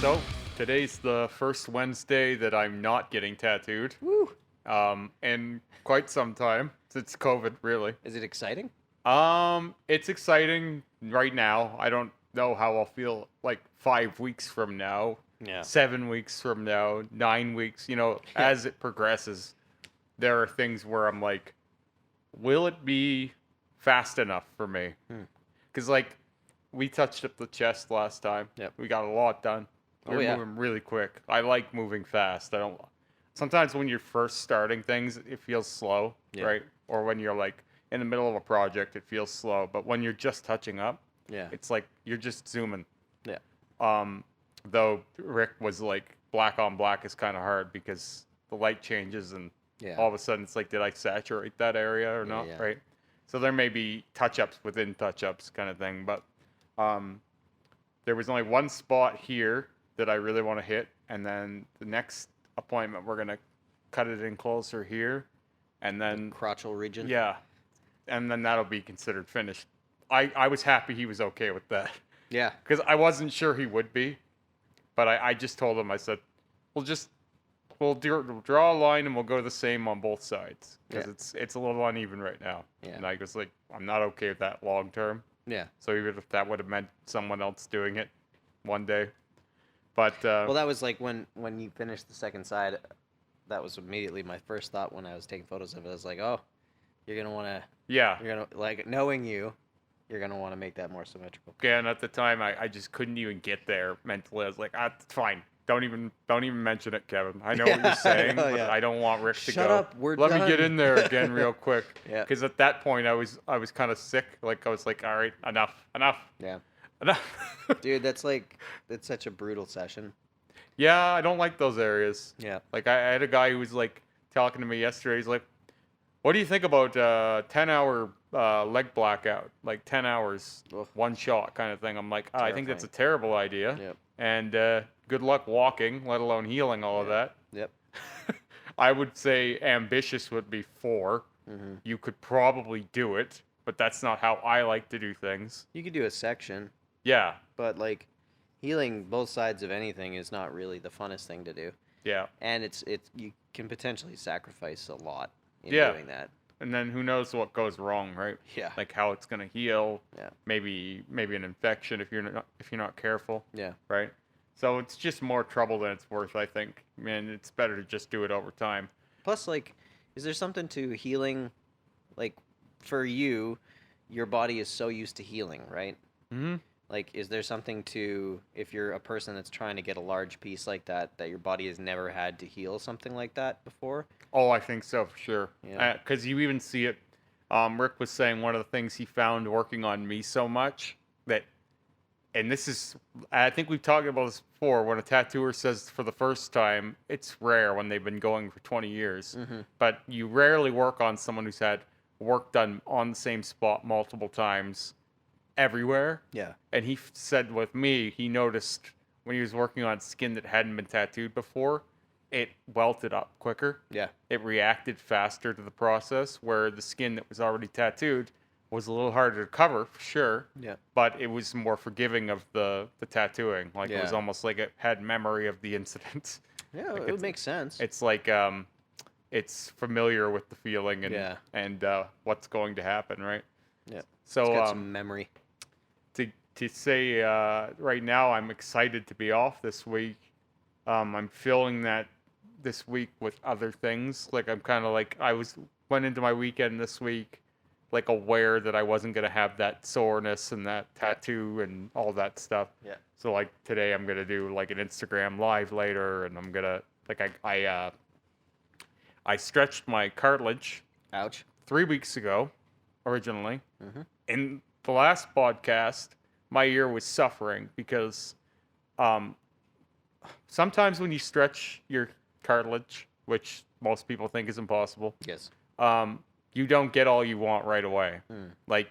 So, today's the first Wednesday that I'm not getting tattooed. Woo! In quite some time since COVID, really. Is it exciting? It's exciting right now. I don't know how I'll feel like 5 weeks from now, Yeah. 7 weeks from now, 9 weeks. As it progresses, there are things where I'm like, will it be fast enough for me? Because we touched up the chest last time. Yep. We got a lot done. Oh, We're yeah. moving really quick. I like moving fast. I don't. Sometimes when you're first starting things, it feels slow, Yeah. right? Or when you're like in the middle of a project, it feels slow. But when you're just touching up, Yeah. it's like you're just zooming. Yeah. Though Rick was like black on black is kind of hard because the light changes and Yeah. all of a sudden it's like, did I saturate that area or Yeah, not? yeah. Right. So there may be touch-ups within touch-ups kind of thing, but there was only one spot here that I really want to hit, and then the next appointment we're gonna cut it in closer here, and then Crotchal region. yeah, and then that'll be considered finished. I was happy he was okay with that Yeah. because I wasn't sure he would be, but I just told him, I said, we'll draw a line and we'll go the same on both sides because Yeah. it's a little uneven right now. Yeah. And I was like, I'm not okay with that long term. Yeah. So even if that would have meant someone else doing it one day, but Well, that was like when you finished the second side. That was immediately my first thought when I was taking photos of it. I was like, oh, you're gonna want to. yeah. You're gonna like knowing you. You're gonna want to make that more symmetrical. Yeah, and at the time I just couldn't even get there mentally. I was like, it's fine. Don't even mention it, Kevin. I know what you're saying, know, but yeah. I don't want Rick to Shut go. up, we're Let me get done." in there again real quick. Yeah. Because at that point I was kind of sick. Like I was like, all right, enough. Yeah. Enough. Dude, that's such a brutal session. Yeah, I don't like those areas. Yeah. Like I had a guy who was like talking to me yesterday. He's like, "What do you think about 10-hour leg blackout? Like 10 hours, Ugh. one shot kind of thing." I'm like, I think that's a Terrifying. terrible idea. Yep. And good luck walking, let alone healing all of that. Yep. I would say ambitious would be 4. Mm-hmm. You could probably do it, but that's not how I like to do things. You could do a section. Yeah, But like healing both sides of anything is not really the funnest thing to do. yeah. And it's you can potentially sacrifice a lot in Yeah. doing that. And then who knows what goes wrong, right? Yeah. Like how it's gonna heal. Yeah. Maybe an infection if you're not careful. Yeah. Right? So it's just more trouble than it's worth, I think. Man, it's better to just do it over time. Plus, like, is there something to healing? Like, for you, your body is so used to healing, right? Mm-hmm. Like, is there something to, if you're a person that's trying to get a large piece like that your body has never had to heal something like that before? Oh, I think so, for sure. Yeah. Because you even see it. Rick was saying one of the things he found working on me so much that, and this is, I think we've talked about this before, when a tattooer says for the first time, it's rare when they've been going for 20 years. Mm-hmm. But you rarely work on someone who's had work done on the same spot multiple times everywhere. Yeah. And he said with me, he noticed when he was working on skin that hadn't been tattooed before, it welted up quicker. Yeah. It reacted faster to the process, where the skin that was already tattooed was a little harder to cover, for sure. Yeah. But it was more forgiving of the tattooing. Like it was Yeah. almost like it had memory of the incident. Yeah, Like it would make sense. It's like it's familiar with the feeling and Yeah. what's going to happen, right? Yeah. So It's got some memory. to say right now, I'm excited to be off this week. I'm feeling that this week with other things. Like I'm kind of like went into my weekend this week like aware that I wasn't gonna have that soreness and that tattoo and all that stuff. Yeah. So like today I'm gonna do like an Instagram live later, and I'm gonna like I stretched my cartilage Ouch. 3 weeks ago originally. Mm-hmm. In the last podcast, my ear was suffering because sometimes when you stretch your cartilage, which most people think is impossible, Yes. you don't get all you want right away. Like,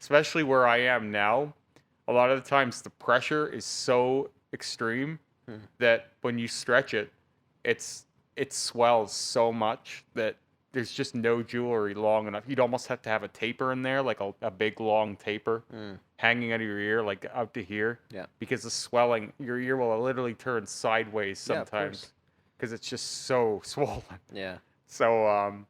especially where I am now, a lot of the times the pressure is so extreme that when you stretch it, it swells so much that there's just no jewelry long enough. You'd almost have to have a taper in there, like a big long taper hanging out of your ear, like out to here. Yeah. Because the swelling, your ear will literally turn sideways Yeah, of sometimes course. because it's just so swollen. Yeah. So,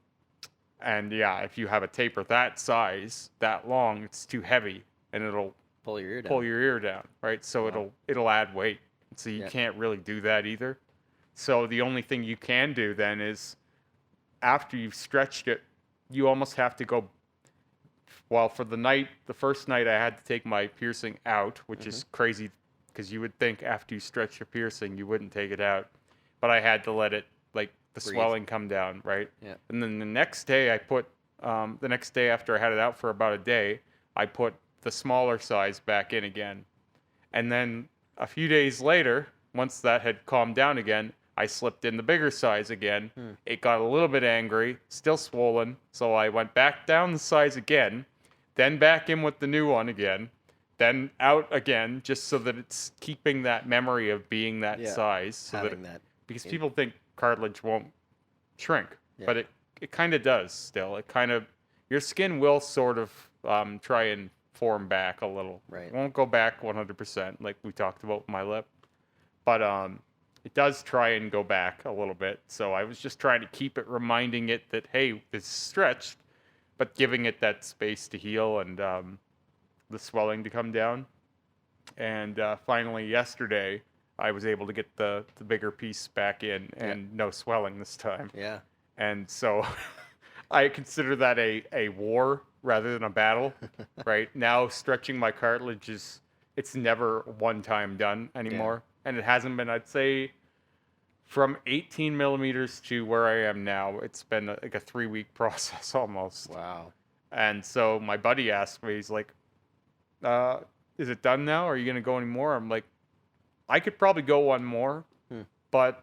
and yeah, if you have a taper that size, that long, it's too heavy and it'll Pull your ear down. pull your ear down, right? So Wow. it'll add weight. So you Yeah. can't really do that either. So the only thing you can do then is after you've stretched it, you almost have to go. Well, for the first night I had to take my piercing out, which is crazy because you would think after you stretch your piercing you wouldn't take it out, but I had to let it like the Breathe. swelling come down, right? Yeah. And then the next day I put the next day after I had it out for about a day, I put the smaller size back in again, and then a few days later, once that had calmed down again, I slipped in the bigger size again. It got a little bit angry, still swollen, so I went back down the size again, then back in with the new one again, then out again, just so that it's keeping that memory of being that Yeah, size. So having that. because people think cartilage won't shrink, Yeah. but it kind of does still. It kind of, your skin will sort of try and form back a little. Right. It won't go back 100% like we talked about with my lip, but it does try and go back a little bit. So I was just trying to keep it, reminding it that, hey, it's stretched, but giving it that space to heal and the swelling to come down. And finally yesterday, I was able to get the bigger piece back in and no swelling this time. Yeah. And so I consider that a war rather than a battle, right? Now stretching my cartilage it's never one time done anymore. And it hasn't been, I'd say, from 18 millimeters to where I am now, it's been like a 3-week process almost. Wow. And so my buddy asked me, he's like, is it done now? Are you going to go anymore? I'm like, I could probably go one more, but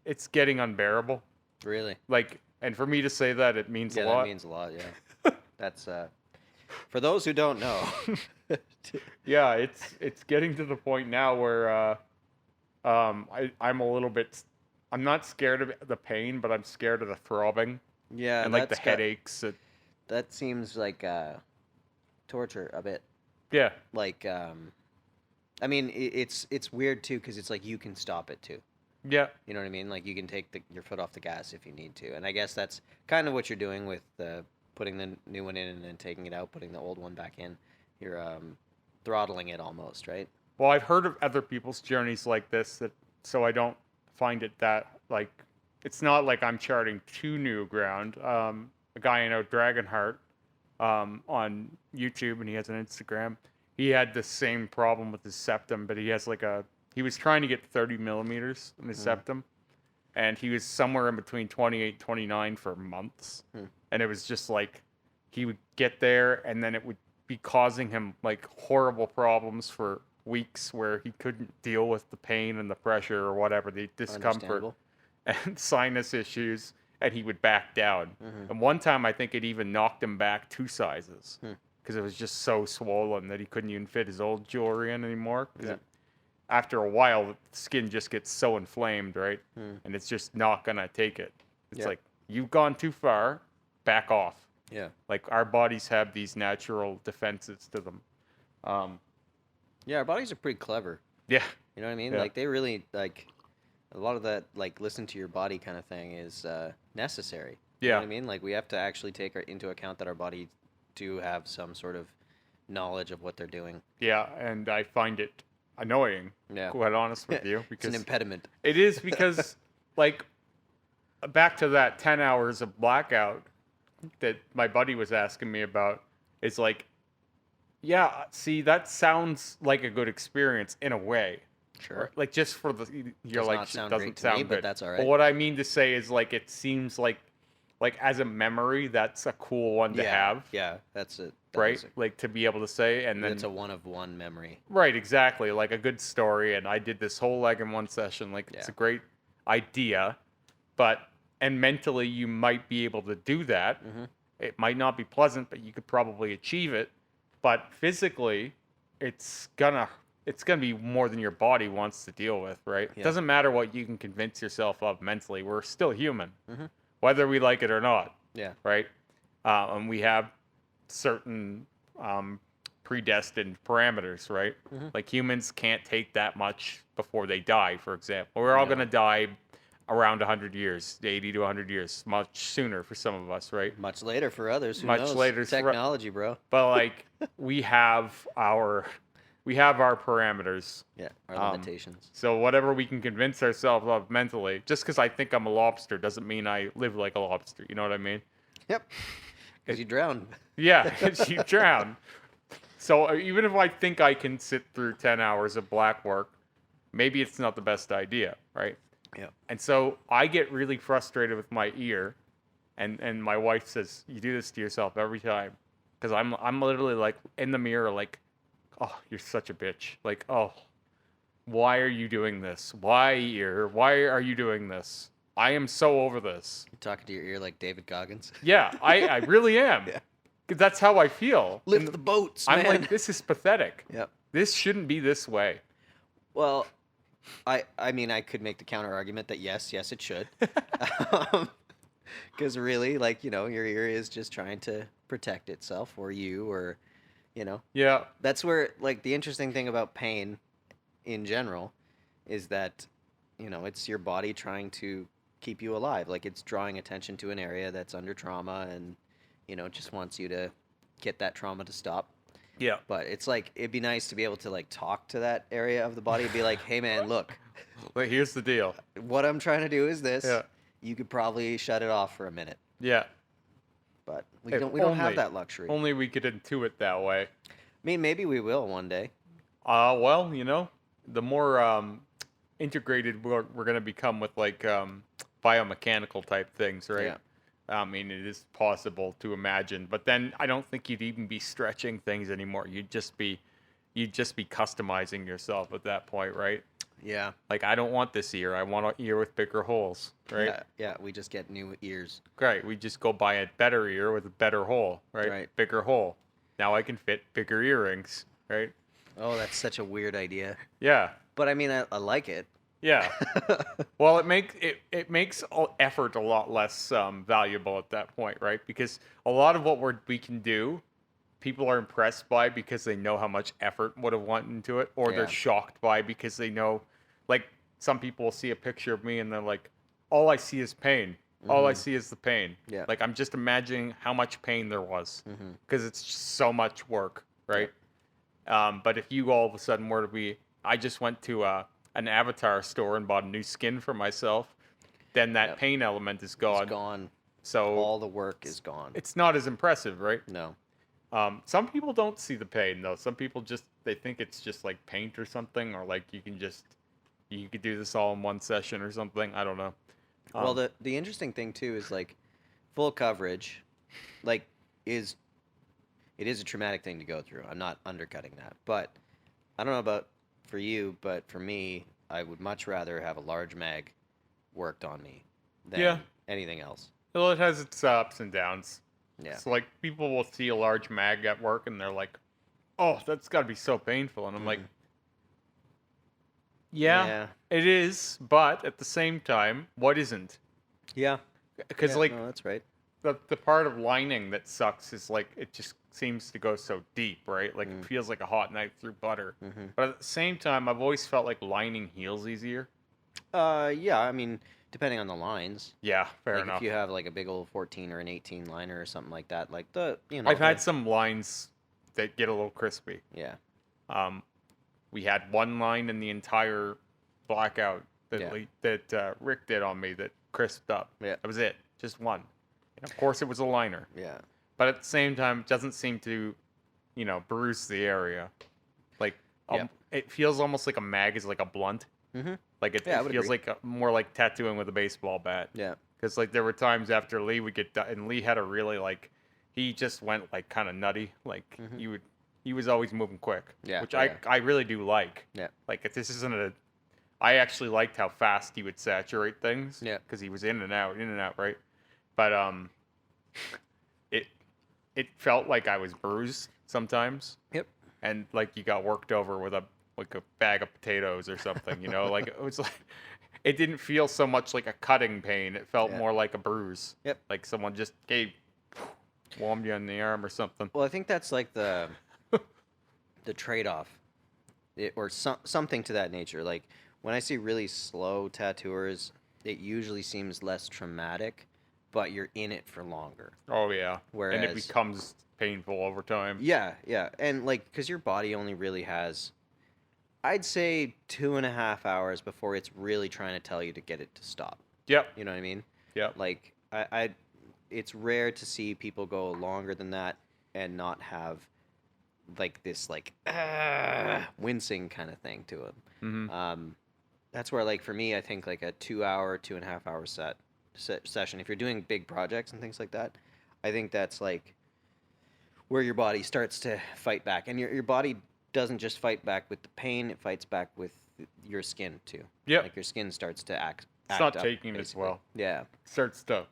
it's getting unbearable. Really? Like, and for me to say that, it means a lot. Yeah, that means a lot, yeah. That's, for those who don't know. Yeah, it's getting to the point now where I'm a little bit, I'm not scared of the pain, but I'm scared of the throbbing Yeah, and like the headaches. That seems like torture a bit. Yeah, Like, I mean, it's weird too because it's like you can stop it too. yeah, You know what I mean? Like you can take your foot off the gas if you need to, and I guess that's kind of what you're doing with putting the new one in and then taking it out, putting the old one back in. You're throttling it almost, right? Well, I've heard of other people's journeys like this, so I don't find it that like it's not like I'm charting too new ground. A guy I know, Dragonheart, on YouTube, and he has an Instagram. He had the same problem with his septum, but he has he was trying to get 30 millimeters in his septum, and he was somewhere in between 28 and 29 for months. And it was just like he would get there, and then it would be causing him like horrible problems for weeks where he couldn't deal with the pain and the pressure or whatever, the discomfort and sinus issues, and he would back down. And one time I think it even knocked him back 2 sizes because it was just so swollen that he couldn't even fit his old jewelry in anymore. After a while, the skin just gets so inflamed, right? And it's just not going to take it. It's like, you've gone too far, back off. Yeah. Like, our bodies have these natural defenses to them. Yeah, our bodies are pretty clever. Yeah. You know what I mean? Yeah. Like they really like a lot of that like listen to your body kind of thing is necessary. You know what I mean? Like we have to actually take into account that our body do have some sort of knowledge of what they're doing. Yeah, and I find it annoying, quite honest with you. Because it's an impediment. It is because, like, back to that 10 hours of blackout that my buddy was asking me about, is like, yeah, see, that sounds like a good experience in a way. Sure. Like, just for the, you're Does like, not sound doesn't great to sound me, good. but that's all right. But what I mean to say is, like, it seems like as a memory, that's a cool one to have. Yeah, that's it. Right? Like, to be able to say, and then... It's a one-of-one memory. Right, exactly. Like a good story, and I did this whole leg in one session. Like, it's a great idea, and mentally you might be able to do that. It might not be pleasant, but you could probably achieve it. But physically, it's gonna be more than your body wants to deal with, right? It doesn't matter what you can convince yourself of mentally. We're still human, whether we like it or not. Yeah. Right. And we have certain predestined parameters, right? Mm-hmm. Like humans can't take that much before they die, for example. We're all No. going to die around 100 years, 80 to 100 years, much sooner for some of us, right? Much later for others. Who Much knows? later. Technology, bro. But like we have our parameters. Yeah, our limitations. So whatever we can convince ourselves of mentally, just because I think I'm a lobster doesn't mean I live like a lobster. You know what I mean? Yep. Because you drown. Yeah, you drown. So even if I think I can sit through 10 hours of black work, maybe it's not the best idea, right? Yeah. And so I get really frustrated with my ear, and my wife says, "You do this to yourself every time," because I'm literally like in the mirror, like, "Oh, you're such a bitch." Like, "Oh, why are you doing this? Why ear? Why are you doing this? I am so over this." You're talking to your ear like David Goggins. Yeah, I really am. Yeah. 'Cause that's how I feel. Lift the boats, I'm man. like, this is pathetic. Yep. This shouldn't be this way. Well, I mean, I could make the counter argument that yes, it should. Because really, like, you know, your ear is just trying to protect itself or you or, you know. Yeah. That's where, like, the interesting thing about pain in general is that, you know, it's your body trying to keep you alive. Like, it's drawing attention to an area that's under trauma and, you know, just wants you to get that trauma to stop. Yeah. But it's like, it'd be nice to be able to, like, talk to that area of the body and be like, hey, man, look. But here's the deal. What I'm trying to do is this. Yeah. You could probably shut it off for a minute. Yeah. But we If don't have only- that luxury. Only we could intuit that way. I mean, maybe we will one day. Well, you know, the more integrated we're going to become with like biomechanical type things, right? Yeah. I mean, it is possible to imagine, but then I don't think you'd even be stretching things anymore. You'd just be customizing yourself at that point, right? Yeah. Like, I don't want this ear. I want an ear with bigger holes, right? Yeah, yeah, we just get new ears. Great. We just go buy a better ear with a better hole, right? Right. Bigger hole. Now I can fit bigger earrings, right? Oh, that's such a weird idea. Yeah. But I mean, I like it. Yeah. Well, it makes effort a lot less valuable at that point, right? Because a lot of what we can do, people are impressed by because they know how much effort would have went into it, or Yeah. they're shocked by because they know, like, some people will see a picture of me and they're like, all I see is pain. All I see is the pain. Yeah. Like, I'm just imagining how much pain there was Mhm. because it's just so much work, right? But if you all of a sudden were to be, I just went to an avatar store and bought a new skin for myself, then that Yep. pain element is gone. It's gone. So All the work is gone. it's not as impressive, right? No. Some people don't see the pain though. Some people they think it's just like paint or something, or like you could do this all in one session or something. I don't know. Well, the interesting thing too is like full coverage, like it is a traumatic thing to go through. I'm not undercutting that, but I don't know about for you, but for me, I would much rather have a large mag worked on me than Yeah. anything else. Well, it has its ups and downs. Yeah. So like people will see a large mag at work and they're like, "Oh, that's got to be so painful," and I'm like, Yeah, it is, but at the same time, what isn't? Yeah. Because Yeah, like no, that's right. the part of lining that sucks is like it just seems to go so deep, right? Like Mm. it feels like a hot knife through butter. Mm-hmm. But at the same time, I've always felt like lining heals easier. Yeah. I mean, depending on the lines. Yeah, fair Like enough. if you have like a big old 14 or an 18 liner or something like that, like I've had some lines that get a little crispy. Yeah. We had one line in the entire blackout that Yeah. Rick did on me that crisped up. Yeah. That was it, just one. And of course, it was a liner. Yeah. But at the same time, it doesn't seem to, bruise the area. Like, Yeah. it feels almost like a mag is like a blunt. Mm-hmm. Like it, Yeah, I it would feels agree. like more like tattooing with a baseball bat. Yeah. Because like there were times after Lee would get done, and Lee had a really like, he just went like kind of nutty. Like he was always moving quick. Yeah, Which yeah. I really do like. Yeah. Like if this isn't I actually liked how fast he would saturate things. Yeah. Because he was in and out, right? But it felt like I was bruised sometimes. Yep. And like you got worked over with a bag of potatoes or something, like it was like it didn't feel so much like a cutting pain. It felt Yeah. more like a bruise. Yep. Like someone just warmed you in the arm or something. Well, I think that's like the trade-off, or something to that nature. Like when I see really slow tattooers, it usually seems less traumatic, but you're in it for longer. Oh yeah. And it Whereas, becomes painful over time. yeah, and like because your body only really has, I'd say 2.5 hours before it's really trying to tell you to get it to stop. Yep. You know what I mean? Yep. Like it's rare to see people go longer than that and not have like this like wincing kind of thing to them. Mm-hmm. That's where like for me, I think like a 2 hour, 2.5 hour session. If you're doing big projects and things like that, I think that's like where your body starts to fight back, and your body doesn't just fight back with the pain; it fights back with your skin too. Yep. Like your skin starts to act. It's act not up, taking as basically. well. Yeah. It starts to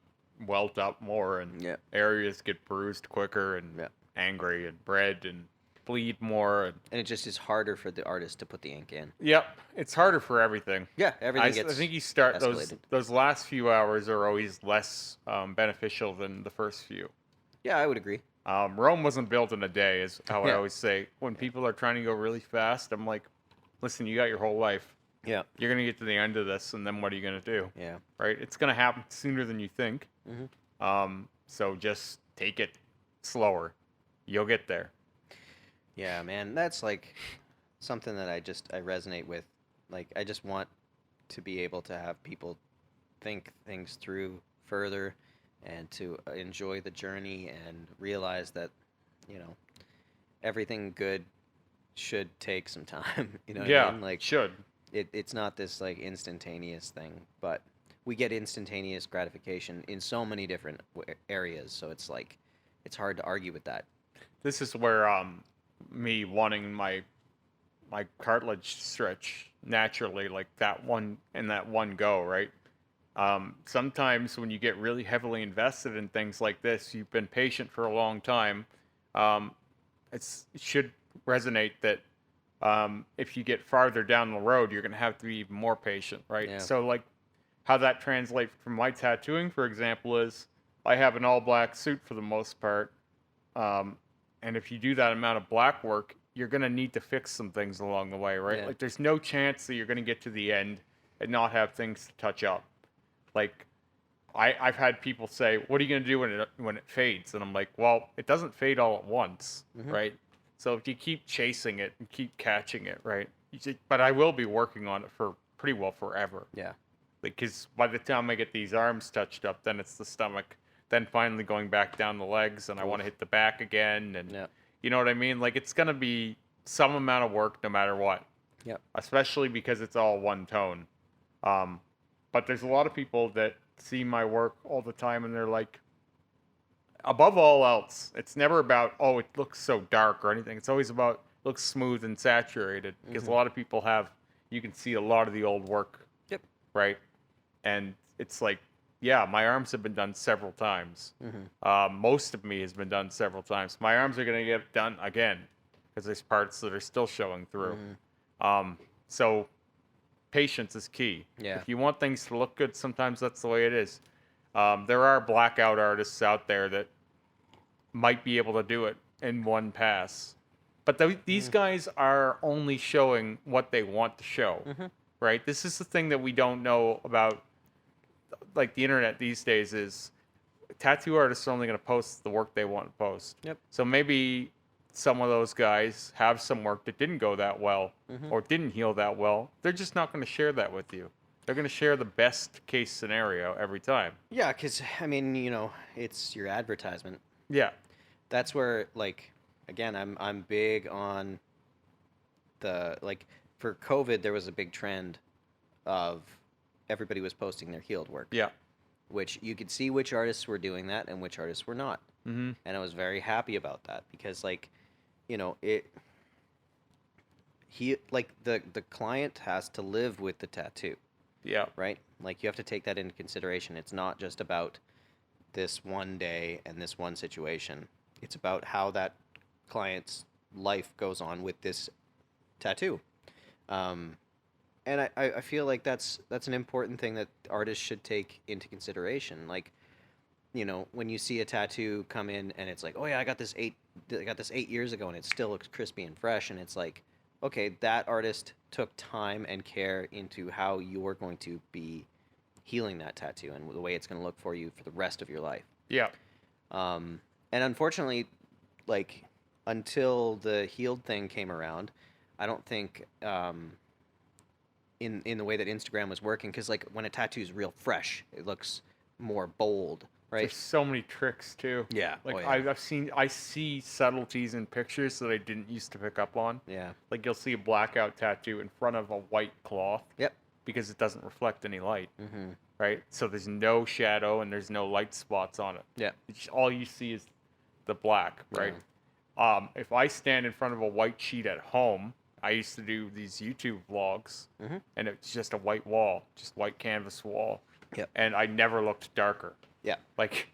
welt up more, and Yeah. areas get bruised quicker and Yeah. angry and red and bleed more. And it just is harder for the artist to put the ink in. Yep, it's harder for everything. Yeah, everything I gets. think you start escalated. those last few hours are always less beneficial than the first few. Yeah, I would agree. Rome wasn't built in a day, is how I Yeah. always say. When people are trying to go really fast, I'm like, listen, you got your whole life. Yeah. You're gonna get to the end of this, and then what are you gonna do? Yeah. Right? It's gonna happen sooner than you think. Mm-hmm. So just take it slower. You'll get there. Yeah, man, that's like something that I resonate with. Like I just want to be able to have people think things through further and to enjoy the journey and realize that, you know, everything good should take some time. You know what I mean? Like should. it's not this like instantaneous thing, but we get instantaneous gratification in so many different areas, so it's like it's hard to argue with that. This is where me wanting my cartilage stretch naturally, like that one in that one go, right? Sometimes when you get really heavily invested in things like this, you've been patient for a long time. It should resonate that if you get farther down the road, you're going to have to be even more patient, right? Yeah. So, like, how that translates from my tattooing, for example, is I have an all black suit for the most part. And if you do that amount of black work, you're going to need to fix some things along the way, right? Yeah. Like, there's no chance that you're going to get to the end and not have things to touch up. Like, I've had people say, "What are you going to do when it fades?" And I'm like, "Well, it doesn't fade all at once, right? So if you keep chasing it and keep catching it, right? But I will be working on it for pretty well forever. Yeah. Because by the time I get these arms touched up, then it's the stomach. Then finally going back down the legs, and I want to hit the back again, and Yeah. you know what I mean? Like it's gonna be some amount of work no matter what. Yep. Especially because it's all one tone. But there's a lot of people that see my work all the time, and they're like, above all else, it's never about, oh, it looks so dark or anything. It's always about looks smooth and saturated, because a lot of people have, you can see a lot of the old work. Yep. Right? And it's like, yeah, my arms have been done several times. Most of me has been done several times. My arms are going to get done again because there's parts that are still showing through. So patience is key. Yeah. If you want things to look good, sometimes that's the way it is. There are blackout artists out there that might be able to do it in one pass. But these guys are only showing what they want to show, right? This is the thing that we don't know about, like the internet these days, is tattoo artists are only going to post the work they want to post. Yep. So maybe some of those guys have some work that didn't go that well or didn't heal that well. They're just not going to share that with you. They're going to share the best case scenario every time. Yeah, because, I mean, you know, it's your advertisement. Yeah. That's where, like, again, I'm big on the, like, for COVID, there was a big trend of everybody was posting their healed work. Yeah. Which you could see which artists were doing that and which artists were not. And I was very happy about that because, like, you know, the client has to live with the tattoo. Yeah. Right? Like, you have to take that into consideration. It's not just about this one day and this one situation. It's about how that client's life goes on with this tattoo. And And I feel like that's an important thing that artists should take into consideration. Like, you know, when you see a tattoo come in and it's like, oh yeah, I got this 8 years ago and it still looks crispy and fresh, and it's like, okay, that artist took time and care into how you're going to be healing that tattoo and the way it's going to look for you for the rest of your life. Yeah. And unfortunately, like, until the healed thing came around, I don't think in the way that Instagram was working, because like when a tattoo is real fresh, it looks more bold, right? There's so many tricks too. Yeah. Like Oh, yeah. I see subtleties in pictures that I didn't used to pick up on. Yeah. Like you'll see a blackout tattoo in front of a white cloth. Yep. Because it doesn't reflect any light. Mm-hmm. Right? So there's no shadow and there's no light spots on it. Yeah. All you see is the black, right? Yeah. If I stand in front of a white sheet at home, I used to do these YouTube vlogs, and it's just a white wall, just white canvas wall. Yep. And I never looked darker. Yeah. Like,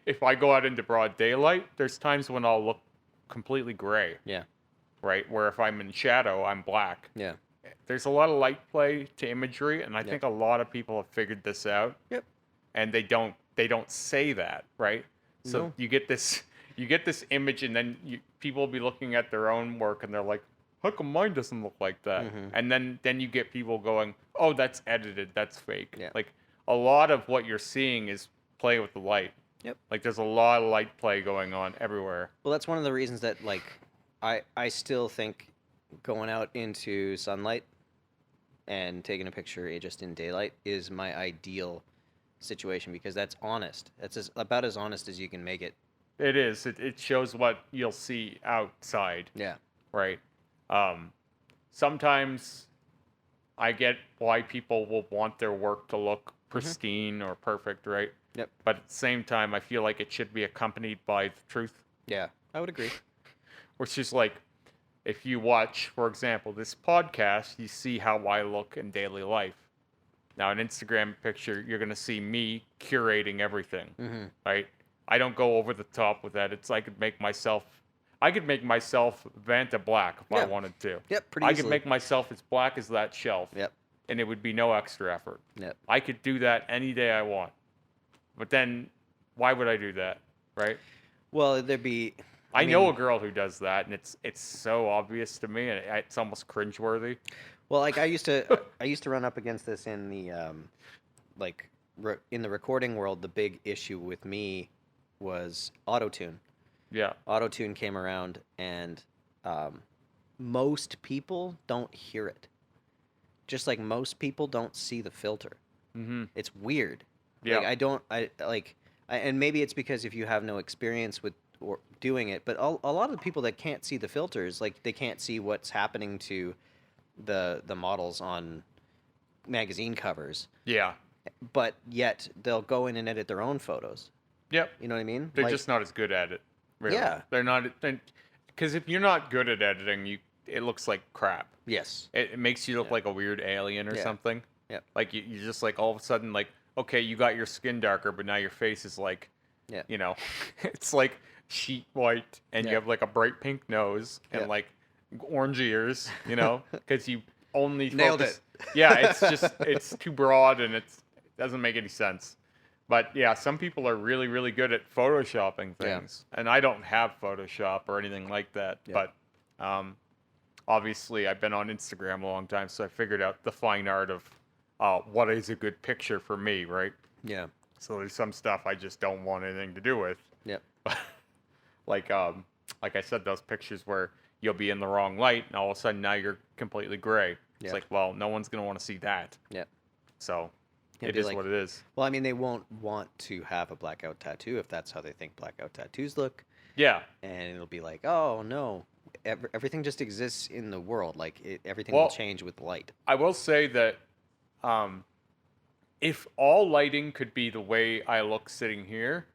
if I go out into broad daylight, there's times when I'll look completely gray. Yeah. Right? Where if I'm in shadow, I'm black. Yeah. There's a lot of light play to imagery, and I think a lot of people have figured this out. Yep. And they don't say that, right? So No. you get this image, and then people will be looking at their own work, and they're like, how come mine doesn't look like that? And then you get people going, oh, that's edited, that's fake. Yeah. Like, a lot of what you're seeing is play with the light. Yep. Like, there's a lot of light play going on everywhere. Well, that's one of the reasons that, like, I still think going out into sunlight and taking a picture just in daylight is my ideal situation, because that's honest. That's about as honest as you can make it. It is. It shows what you'll see outside. Yeah. Right. Sometimes I get why people will want their work to look pristine or perfect, right? Yep. But at the same time, I feel like it should be accompanied by the truth. Yeah, I would agree. Which is like, if you watch, for example, this podcast, you see how I look in daily life. Now, an Instagram picture, you're going to see me curating everything, right? I don't go over the top with that. It's I could make myself Vanta black if I wanted to. Yep, pretty I easily. could make myself as black as that shelf. Yep. And it would be no extra effort. Yep. I could do that any day I want. But then, why would I do that, right? Well, there'd be... I know a girl who does that, and it's so obvious to me, and it's almost cringeworthy. Well, like I used to run up against this in the in the recording world. The big issue with me was autotune. Yeah. Autotune came around, and most people don't hear it. Just like most people don't see the filter. It's weird. Yeah. Like and maybe it's because if you have no experience with or doing it, but a lot of the people that can't see the filters, like they can't see what's happening to the models on magazine covers. Yeah. But yet they'll go in and edit their own photos. Yep. You know what I mean? They're just not as good at it. Really. Yeah. They're not, because if you're not good at editing, it looks like crap. Yes. It makes you look like a weird alien or something. Yep. Like you're just like all of a sudden like, okay, you got your skin darker, but now your face is like, you know, it's like sheet white, and you have like a bright pink nose and like orange ears, you know, because you only Nailed focus. it. Yeah, it's too broad, and it doesn't make any sense. But yeah, some people are really, really good at photoshopping things, and I don't have Photoshop or anything like that. But obviously, I've been on Instagram a long time, so I figured out the fine art of what is a good picture for me, right? Yeah. So there's some stuff I just don't want anything to do with. Yep. Like I said, those pictures where you'll be in the wrong light, and all of a sudden now you're completely gray. It's like, well, no one's gonna want to see that. Yeah. So It'd it is like, what it is. Well, I mean, they won't want to have a blackout tattoo if that's how they think blackout tattoos look. Yeah. And it'll be like, oh no, everything just exists in the world. Like everything will change with light. I will say that if all lighting could be the way I look sitting here,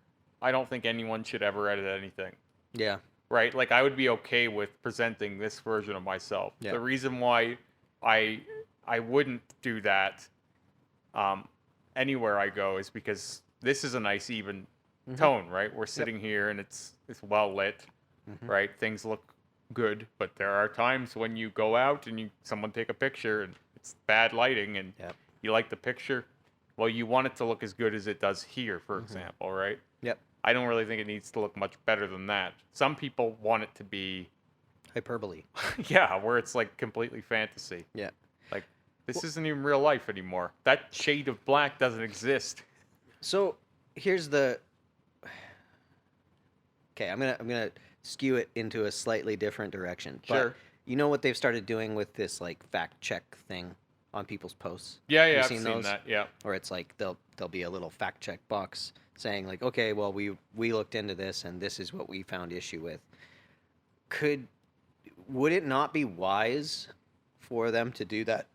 I don't think anyone should ever edit anything. Yeah. Right? Like, I would be okay with presenting this version of myself. Yeah. The reason why I wouldn't do that anywhere I go is because this is a nice even tone, right? We're sitting here and it's well lit, right? Things look good, but there are times when you go out and someone take a picture and it's bad lighting and Yep. you like the picture, well, you want it to look as good as it does here, for example, right? Yep. I don't really think it needs to look much better than that. Some people want it to be, Hyperbole. yeah, where it's like completely fantasy. Yeah. Like, this isn't even real life anymore. That shade of black doesn't exist. So here's the. Okay, I'm gonna skew it into a slightly different direction. Sure. But you know what they've started doing with this like fact check thing on people's posts? Yeah, Have you I've seen those? that, yeah. Or it's like there'll be a little fact check box saying like, okay, well we looked into this and this is what we found issue with. Would it not be wise for them to do that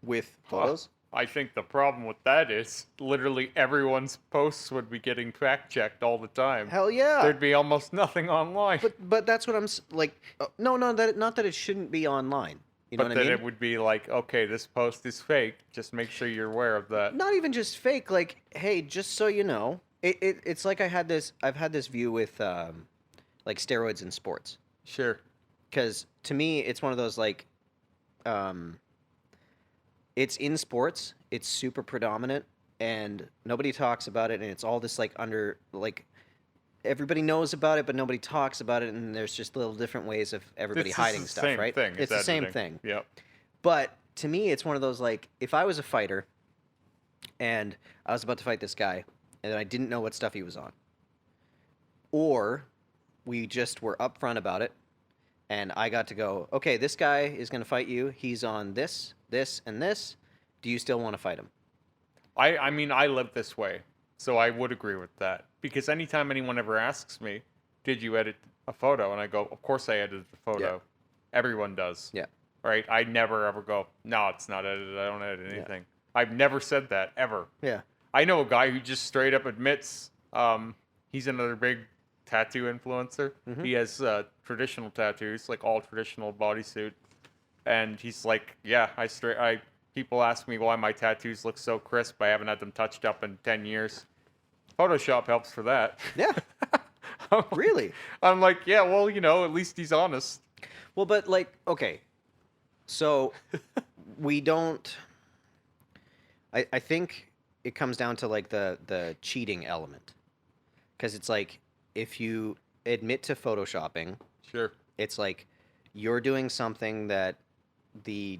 with photos? I think the problem with that is literally everyone's posts would be getting fact checked all the time. Hell yeah. There'd be almost nothing online. But that's what I'm like. No, that not that it shouldn't be online. You know But what then I mean? it would be like, okay, this post is fake. Just make sure you're aware of that. Not even just fake. Like, hey, just so you know, it's like I've had this view with like steroids in sports. Sure. Because to me, it's one of those like, it's in sports. It's super predominant, and nobody talks about it. And it's all this like everybody knows about it, but nobody talks about it. And there's just little different ways of everybody This is hiding the stuff, same right? thing. It's the same thing. Yep. But to me, it's one of those like, if I was a fighter, and I was about to fight this guy, and I didn't know what stuff he was on, or we just were upfront about it, and I got to go, okay, this guy is going to fight you. He's on this, this, and this. Do you still want to fight him? I mean, I live this way, so I would agree with that. Because anytime anyone ever asks me, did you edit a photo? And I go, of course I edited the photo. Yeah. Everyone does. Yeah. Right? I never ever go, no, it's not edited. I don't edit anything. I've never said that, ever. Yeah. I know a guy who just straight up admits he's another big tattoo influencer. Mhm. He has traditional tattoos, like all traditional bodysuit. And he's like, yeah, people ask me why my tattoos look so crisp. I haven't had them touched up in 10 years. Photoshop helps for that. Yeah. Really? I'm like, yeah, well, at least he's honest. Well, but like, okay. So we don't. I think it comes down to like the cheating element. Because it's like, if you admit to photoshopping, Sure. it's like you're doing something that the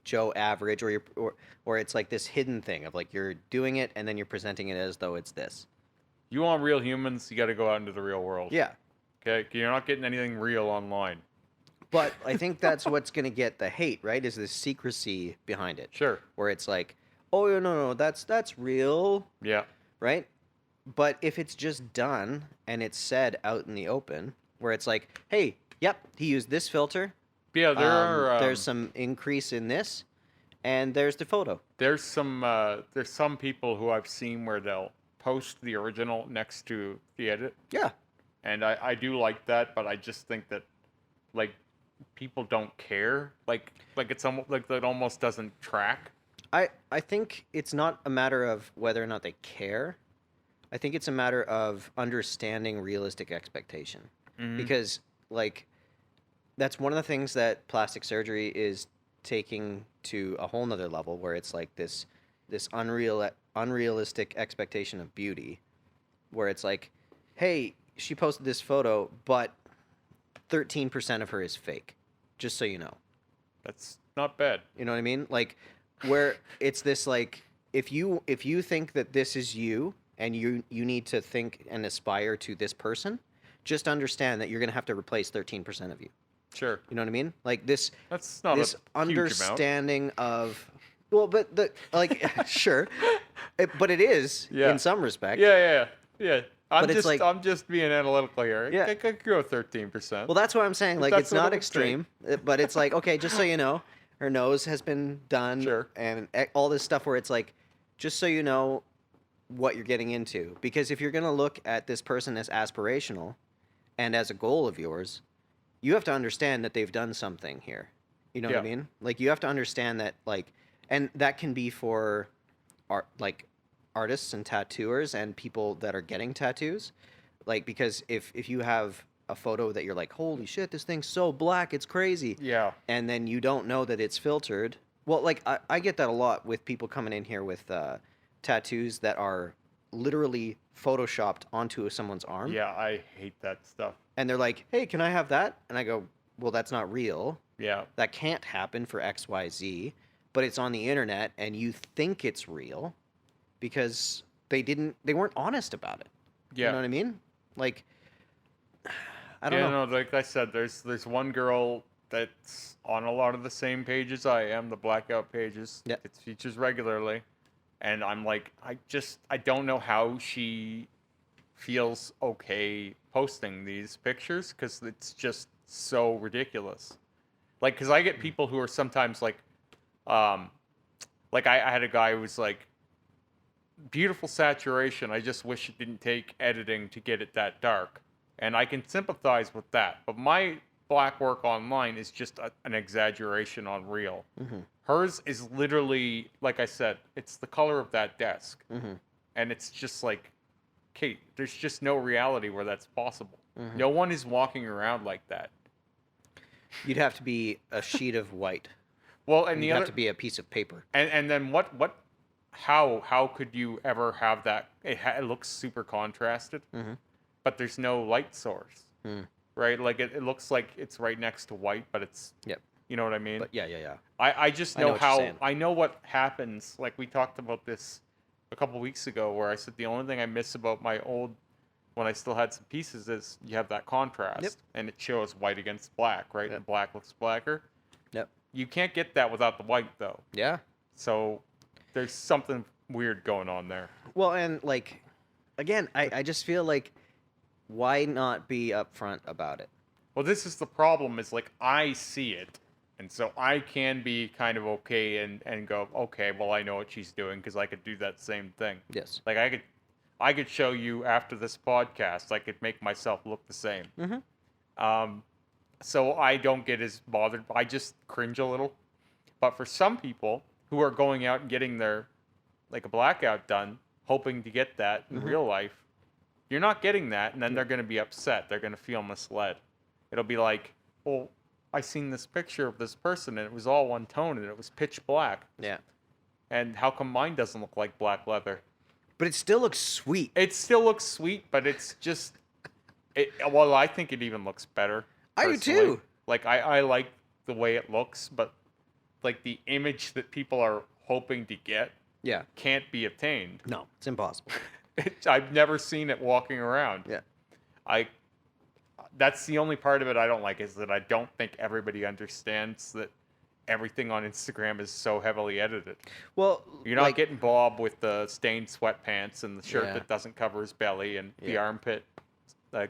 Joe average or it's like this hidden thing of like you're doing it and then you're presenting it as though it's this. You want real humans, you got to go out into the real world. Yeah. Okay? You're not getting anything real online. But I think that's what's going to get the hate, right? Is the secrecy behind it. Sure. Where it's like, oh, no, that's real, Yeah. right? But if it's just done and it's said out in the open, where it's like, hey, yep, he used this filter. Yeah, there's some increase in this, and there's the photo. There's some people who I've seen where they'll post the original next to the edit. Yeah. And I do like that, but I just think that like people don't care. Like it's almost like that almost doesn't track. I think it's not a matter of whether or not they care. I think it's a matter of understanding realistic expectation. Mhm. Because like that's one of the things that plastic surgery is taking to a whole nother level, where it's like this unrealistic expectation of beauty, where it's like, hey, she posted this photo, but 13% of her is fake, just so you know. That's not bad. You know what I mean? Like, where it's this like, if you think that this is you and you need to think and aspire to this person, just understand that you're going to have to replace 13% of you. Sure. You know what I mean? Like this. That's not this a huge understanding of. Well, but sure, but it is in some respect. Yeah. But it's like, I'm just being analytical here. Yeah. I could go 13%. Well, that's what I'm saying. Like, That's it's what not it would extreme, but it's like, okay, just so you know, her nose has been done, Sure. and all this stuff where it's like, just so you know what you're getting into. Because if you're gonna look at this person as aspirational and as a goal of yours, you have to understand that they've done something here. You know what I Yeah. mean? Like, you have to understand that, like, and that can be for artists and tattooers and people that are getting tattoos. Like, because if you have a photo that you're like, holy shit, this thing's so black, it's crazy. Yeah. And then you don't know that it's filtered, Well, like I get that a lot with people coming in here with tattoos that are literally photoshopped onto someone's arm. Yeah, I hate that stuff. And they're like, "Hey, can I have that?" And I go, "Well, that's not real. Yeah. That can't happen for XYZ, but it's on the internet and you think it's real because they weren't honest about it." Yeah. You know what I mean? Like I don't Yeah, know. no, like I said, there's one girl that's on a lot of the same pages I am, the blackout pages. Yep. It features regularly. And I'm like, I don't know how she feels okay posting these pictures because it's just so ridiculous. Like, because I get people who are sometimes um, like I had a guy who was like, beautiful saturation. I just wish it didn't take editing to get it that dark. And I can sympathize with that. But my black work online is just an exaggeration on real. Mm-hmm. Hers is literally, like I said, it's the color of that desk. Mm-hmm. And it's just like, Kate, there's just no reality where that's possible. Mm-hmm. No one is walking around like that. You'd have to be a sheet of white. Well, and you'd have to be a piece of paper. And then how could you ever have that? It looks super contrasted, Mm-hmm. but there's no light source, right? Like it looks like it's right next to white, but it's, Yep. You know what I mean? But yeah. I just know how I know what happens. Like we talked about this a couple weeks ago, where I said the only thing I miss about my old, when I still had some pieces, is you have that contrast, Yep. and it shows white against black, right? Yep. And black looks blacker. Yep. You can't get that without the white, though. Yeah. So there's something weird going on there. Well, and like, again, I just feel like, why not be upfront about it? Well, this is the problem, is like I see it, and so I can be kind of okay and go, okay, well, I know what she's doing because I could do that same thing. Yes. Like I could show you after this podcast, I could make myself look the same. Mm-hmm. So I don't get as bothered. I just cringe a little. But for some people who are going out and getting their, like a blackout done, hoping to get that in real life, you're not getting that, and then they're going to be upset. They're going to feel misled. It'll be like, well, I seen this picture of this person, and it was all one tone, and it was pitch black. Yeah. And how come mine doesn't look like black leather? But it still looks sweet. It still looks sweet, but it's just, well, I think it even looks better. I do personally. too. Like, I like the way it looks, but like the image that people are hoping to get Yeah. can't be obtained. No, it's impossible. I've never seen it walking around. Yeah. That's the only part of it I don't like, is that I don't think everybody understands that everything on Instagram is so heavily edited. Well, You're not getting Bob with the stained sweatpants and the shirt Yeah. that doesn't cover his belly and the Yeah. armpit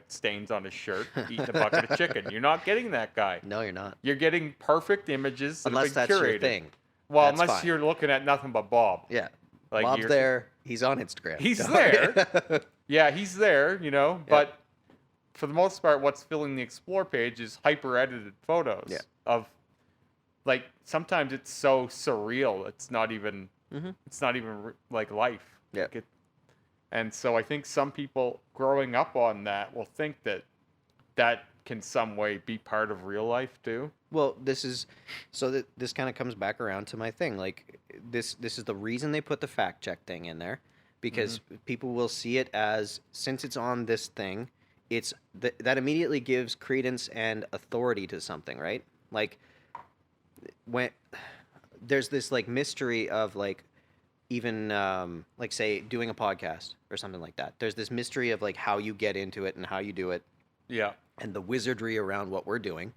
stains on his shirt eating a bucket of chicken. You're not getting that guy. No, you're not. You're getting perfect images that Unless have that's been curated. your thing. Well, That's unless fine. you're looking at nothing but Bob. Yeah. Like Bob's you're- there. He's on Instagram. He's there. Yeah, he's there, but for the most part, what's filling the explore page is hyper edited photos of, like, sometimes it's so surreal. It's not even, like life. Yeah. Like and so I think some people growing up on that will think that can some way be part of real life too. Well, this kind of comes back around to my thing. Like this is the reason they put the fact check thing in there, because people will see it as, since it's on this thing, it's that immediately gives credence and authority to something, right? Like when there's this like mystery of like, even like say doing a podcast or something like that. There's this mystery of like how you get into it and how you do it. Yeah. And the wizardry around what we're doing.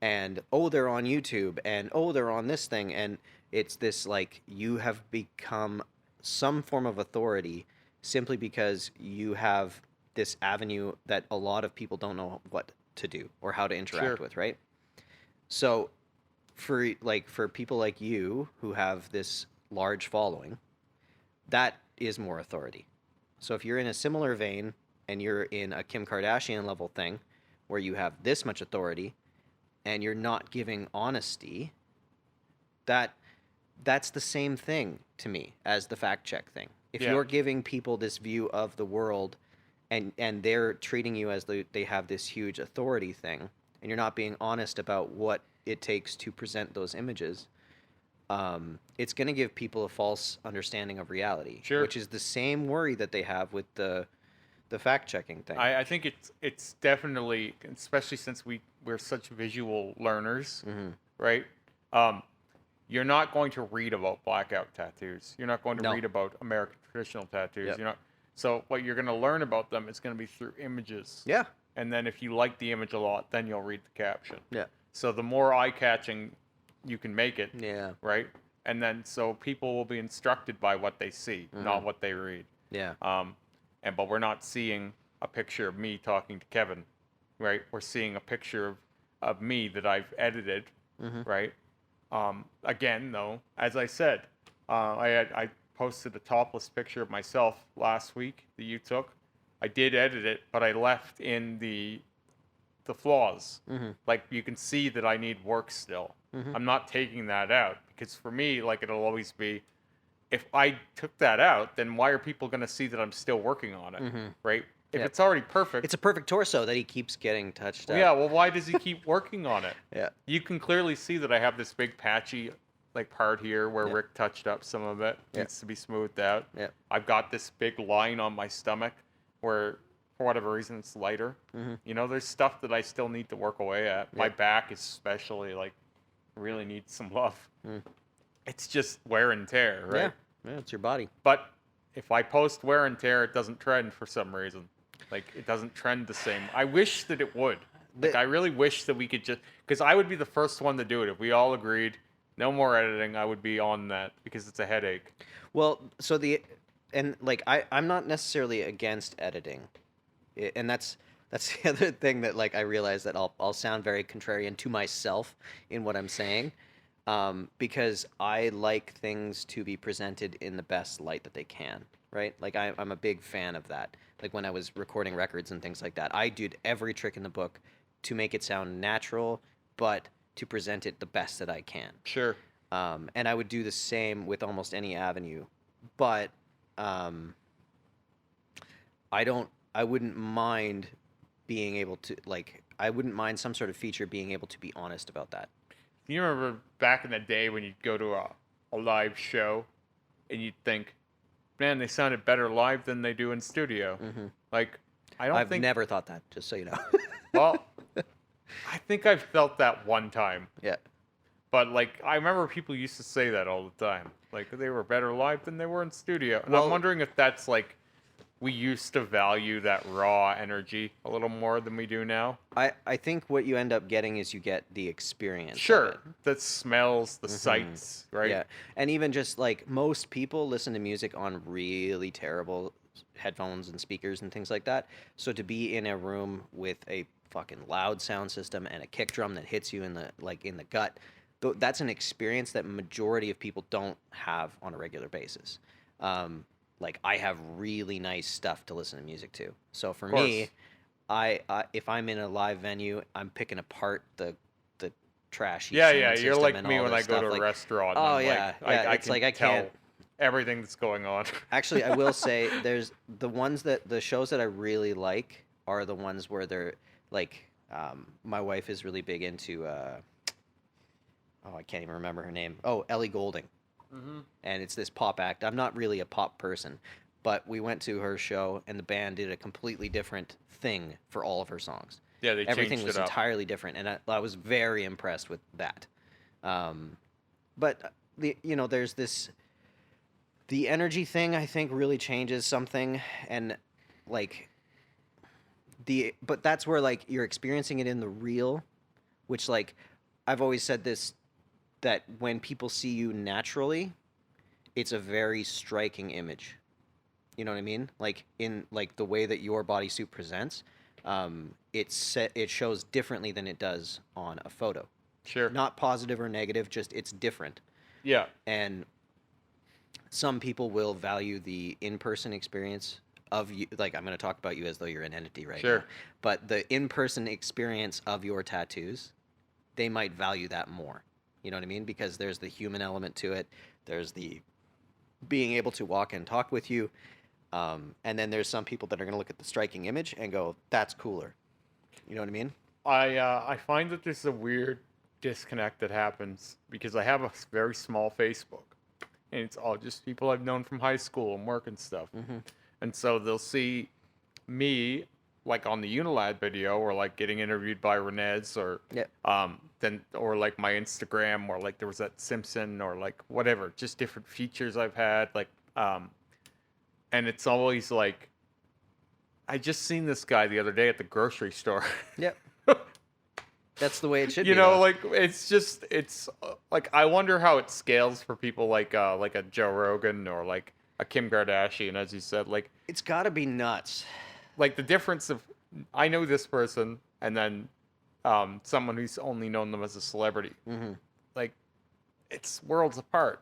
And they're on YouTube, and they're on this thing, and it's this like, you have become some form of authority simply because you have this avenue that a lot of people don't know what to do or how to interact with, right? So for people like you who have this large following, that is more authority. So if you're in a similar vein and you're in a Kim Kardashian level thing where you have this much authority and you're not giving honesty, that's the same thing to me as the fact check thing. If you're giving people this view of the world and they're treating you as they have this huge authority thing, and you're not being honest about what it takes to present those images, it's going to give people a false understanding of reality, Sure. which is the same worry that they have with the fact checking thing. I think it's definitely, especially since we're such visual learners, right? You're not going to read about blackout tattoos. You're not going to No. read about American traditional tattoos. Yep. You're not. So what you're going to learn about them is going to be through images. Yeah. And then if you like the image a lot, then you'll read the caption. Yeah. So the more eye-catching you can make it, Yeah. right? And then so people will be instructed by what they see, not what they read. Yeah. But we're not seeing a picture of me talking to Kevin, right? We're seeing a picture of me that I've edited, right? Again, though, as I said, I posted a topless picture of myself last week that you took. I did edit it, but I left in the flaws. Like, you can see that I need work still. I'm not taking that out because for me, like, it'll always be, if I took that out, then why are people going to see that I'm still working on it, right? If it's already perfect. It's a perfect torso that he keeps getting touched up. Yeah, well, why does he keep working on it? Yeah. You can clearly see that I have this big patchy like part here where Rick touched up some of it. Needs to be smoothed out. Yeah. I've got this big line on my stomach where, for whatever reason, it's lighter. You know, there's stuff that I still need to work away at. My back especially, like, really needs some love. It's just wear and tear, right? Yeah, it's your body. But if I post wear and tear, it doesn't trend for some reason. Like, it doesn't trend the same. I wish that it would. Like, I really wish that we could just... Because I would be the first one to do it. If we all agreed, no more editing, I would be on that because it's a headache. Well, so I'm not necessarily against editing. And that's the other thing that, like, I realize that I'll sound very contrarian to myself in what I'm saying. Because I like things to be presented in the best light that they can, right? Like, I'm a big fan of that. Like, when I was recording records and things like that, I did every trick in the book to make it sound natural, but to present it the best that I can. Sure. And I would do the same with almost any avenue. But I wouldn't mind being able to, like, I wouldn't mind some sort of feature being able to be honest about that. You remember back in the day when you'd go to a live show and you'd think, man, they sounded better live than they do in studio. Like, I've never thought that, just so you know. Well, I think I've felt that one time. Yeah. But, like, I remember people used to say that all the time. Like, they were better live than they were in studio. And I'm wondering if that's, like, we used to value that raw energy a little more than we do now. I think what you end up getting is you get the experience. Sure. The smells, the sights, right? Yeah. And even just, like, most people listen to music on really terrible headphones and speakers and things like that. So to be in a room with a fucking loud sound system and a kick drum that hits you in the gut, that's an experience that majority of people don't have on a regular basis. Like, I have really nice stuff to listen to music to. So for me, I if I'm in a live venue, I'm picking apart the trashy sound system. You're like and me all when this I go stuff. to a restaurant. Oh, and yeah. I It's can like I tell can't... everything that's going on. Actually, I will say there's the shows that I really like are the ones where they're like, my wife is really big into I can't even remember her name. Oh, Ellie Goulding. And it's this pop act. I'm not really a pop person, but we went to her show and the band did a completely different thing for all of her songs. Yeah, they Everything changed was it up. entirely different, and I was very impressed with that. But there's the energy thing. I think really changes something, and like but that's where, like, you're experiencing it in the real, which, like, I've always said this, that when people see you naturally, it's a very striking image. You know what I mean? Like, in, like, the way that your bodysuit presents, it shows differently than it does on a photo. Sure. Not positive or negative, just it's different. Yeah. And some people will value the in-person experience of you. Like, I'm going to talk about you as though you're an entity right now. But the in-person experience of your tattoos, they might value that more. You know what I mean? Because there's the human element to it. There's the being able to walk and talk with you. And then there's some people that are going to look at the striking image and go, that's cooler. You know what I mean? I find that there's a weird disconnect that happens because I have a very small Facebook, and it's all just people I've known from high school and work and stuff. Mm-hmm. And so they'll see me like on the Unilad video, or like getting interviewed by Renez, or Yeah. then, or like my Instagram, or like there was that Simpson, or like whatever, just different features I've had, like and it's always like, I just seen this guy the other day at the grocery store. Yep. That's the way it should You be. know, Though. like it's like, I wonder how it scales for people like a Joe Rogan, or like a Kim Kardashian, as you said. It's got to be nuts. Like the difference of, I know this person, and then someone who's only known them as a celebrity. Mm-hmm. Like, it's worlds apart.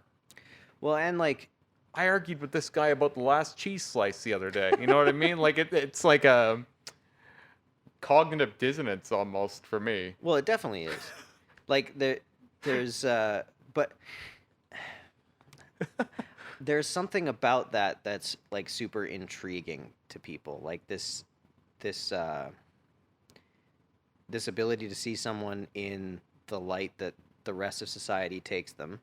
Well, and like, I argued with this guy about the last cheese slice the other day. You know what I mean? Like it's like a cognitive dissonance almost for me. well, it definitely is. Like there's but there's something about that that's like super intriguing to people. Like this this ability to see someone in the light that the rest of society takes them,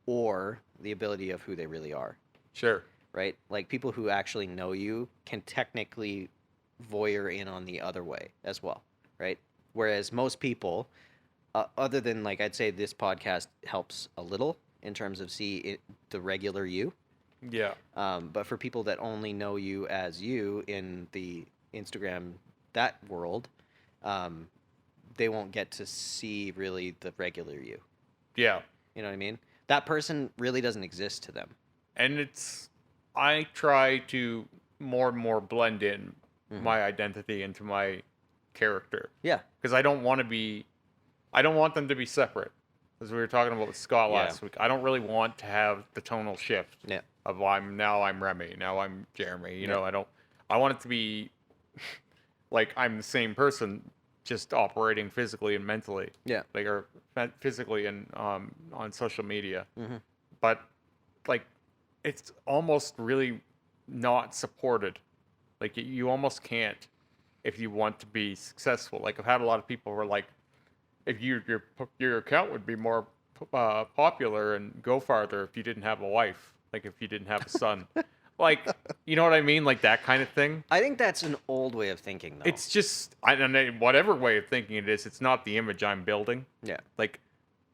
or the ability of who they really are. Sure. Right? Like people who actually know you can technically voyeur in on the other way as well, right? Whereas most people, other than like, I'd say this podcast helps a little in terms of the regular you. Yeah. But for people that only know you as you in the Instagram, that world, they won't get to see really the regular you. Yeah. You know what I mean? That person really doesn't exist to them. And I try to more and more blend in my identity into my character. Yeah. Because I don't want them to be separate. As we were talking about with Scott last week, I don't really want to have the tonal shift of I'm Remy, now I'm Jeremy. You know, I want it to be like I'm the same person, just operating physically and mentally. Yeah. Like, or physically and on social media. Mm-hmm. But like, it's almost really not supported. Like, you almost can't if you want to be successful. Like, I've had a lot of people who are like, if your account would be more popular and go farther if you didn't have a wife, like if you didn't have a son. Like, you know what I mean? Like that kind of thing. I think that's an old way of thinking, though. It's just, I don't know, whatever way of thinking it is, it's not the image I'm building. Yeah. Like,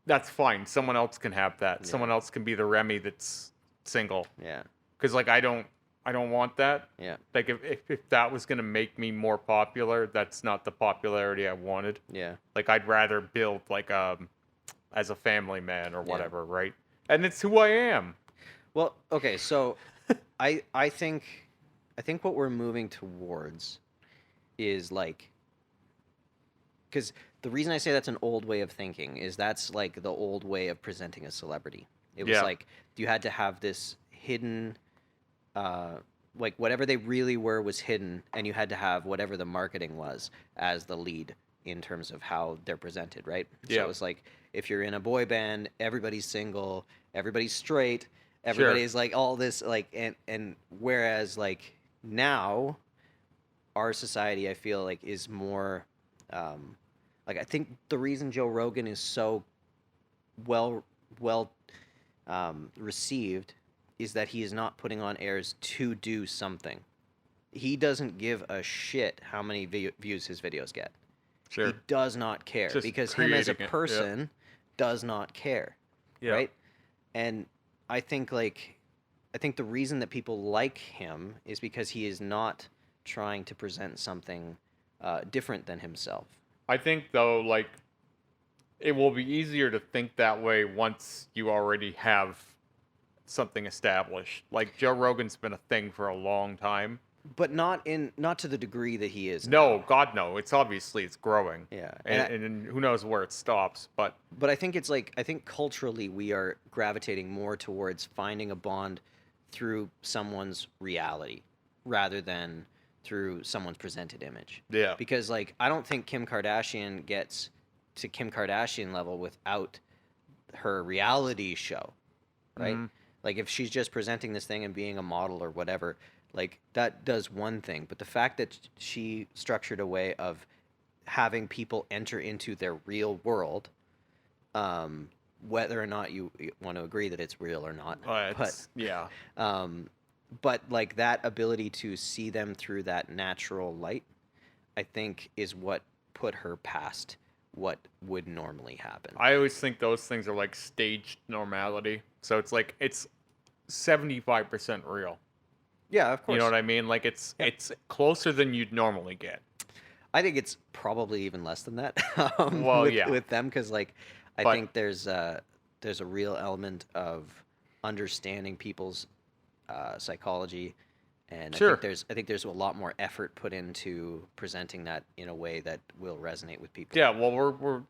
that's fine. Someone else can have that. Yeah. Someone else can be the Remy that's single. Yeah. Because, like, I don't want that. Yeah. Like, if that was going to make me more popular, that's not the popularity I wanted. Yeah. Like, I'd rather build, like, as a family man or whatever, right? And it's who I am. Well, okay, so I think what we're moving towards is like, because the reason I say that's an old way of thinking is that's like the old way of presenting a celebrity. It was like you had to have this hidden, like whatever they really were was hidden, and you had to have whatever the marketing was as the lead in terms of how they're presented, right? Yeah. So it was like, if you're in a boy band, everybody's single, everybody's straight, everybody's like all this, like, and whereas like now our society, I feel like, is more like, I think the reason Joe Rogan is so well received is that he is not putting on airs to do something. He doesn't give a shit how many views his videos get. Sure. He does not care, Just because him as a creating it, person does not care. Yeah. Right? And I think the reason that people like him is because he is not trying to present something different than himself. I think, though, like, it will be easier to think that way once you already have something established. Like, Joe Rogan's been a thing for a long time. But not to the degree that he is. No, now. God, no. It's growing. Yeah. And who knows where it stops, but I think it's like, I think culturally we are gravitating more towards finding a bond through someone's reality rather than through someone's presented image. yeah. Because like, I don't think Kim Kardashian gets to Kim Kardashian level without her reality show, right? Mm-hmm. Like, if she's just presenting this thing and being a model or whatever, like, that does one thing. But the fact that she structured a way of having people enter into their real world whether or not you want to agree that it's real or not. Yeah. But like that ability to see them through that natural light, I think is what put her past what would normally happen. I always think those things are like staged normality. So it's like it's 75% real. Yeah, of course. You know what I mean? Like it's closer than you'd normally get. I think it's probably even less than that. Well, with them, because like I think there's a real element of understanding people's psychology, and Sure. I think there's a lot more effort put into presenting that in a way that will resonate with people. Yeah, well, we're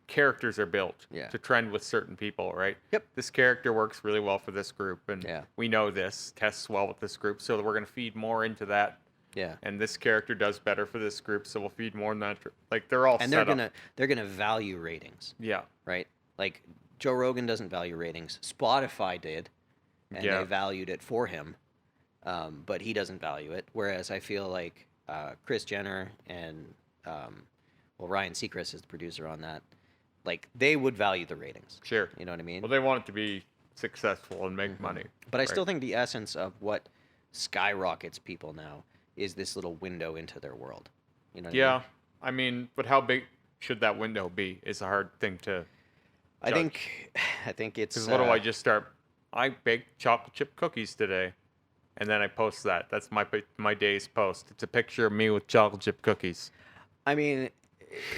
characters are built Yeah. to trend with certain people, right? Yep. This character works really well for this group, and Yeah. we know this tests well with this group, so we're going to feed more into that. Yeah. And this character does better for this group, so we'll feed more in that. Like they're all And set up. they're gonna value ratings, Yeah. right? Like Joe Rogan doesn't value ratings. Spotify did, and Yeah. they valued it for him, but he doesn't value it. Whereas I feel like Chris Jenner and Ryan Seacrest is the producer on that. Like they would value the ratings. Sure. You know what I mean? Well, they want it to be successful and make money. But I right? still think the essence of what skyrockets people now is this little window into their world. You know what Yeah. I mean, but how big should that window be? Is a hard thing to. I think it's. Because what do I just start? I baked chocolate chip cookies today, and then I post that. That's my day's post. It's a picture of me with chocolate chip cookies. I mean,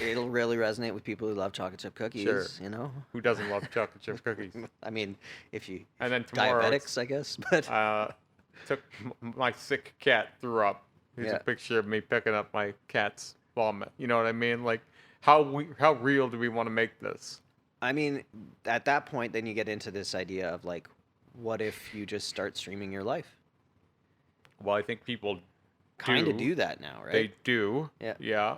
it'll really resonate with people who love chocolate chip cookies. Sure. You know. Who doesn't love chocolate chip cookies? I mean, if you And then tomorrow, diabetics, I guess. But took my sick cat threw up. Here's Yeah. a picture of me picking up my cat's vomit. You know what I mean? Like, how real do we want to make this? I mean, at that point, then you get into this idea of like, what if you just start streaming your life? Well, I think people Kind of do that now, right? They do. Yeah. Yeah.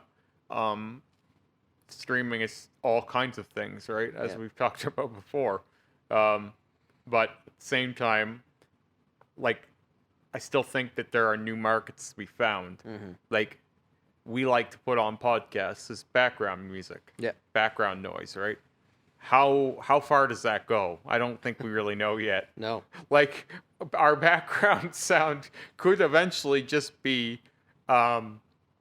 Streaming is all kinds of things, right? As Yeah. we've talked about before. But at the same time, like, I still think that there are new markets to be found. Mm-hmm. Like, we like to put on podcasts as background music. Yeah. Background noise, right? How far does that go? I don't think we really know yet. No. Like, our background sound could eventually just be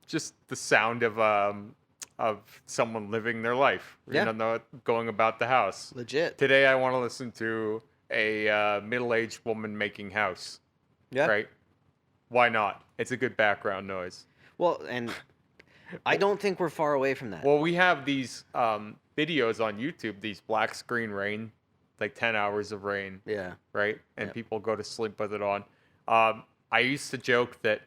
just the sound of someone living their life, Yeah. going about the house. Legit. Today I want to listen to a middle-aged woman making house. Yeah. Right? Why not? It's a good background noise. Well, and I don't think we're far away from that. Well, we have these videos on YouTube, these black screen rain, like 10 hours of rain, Yeah. right? And Yep. people go to sleep with it on. I used to joke that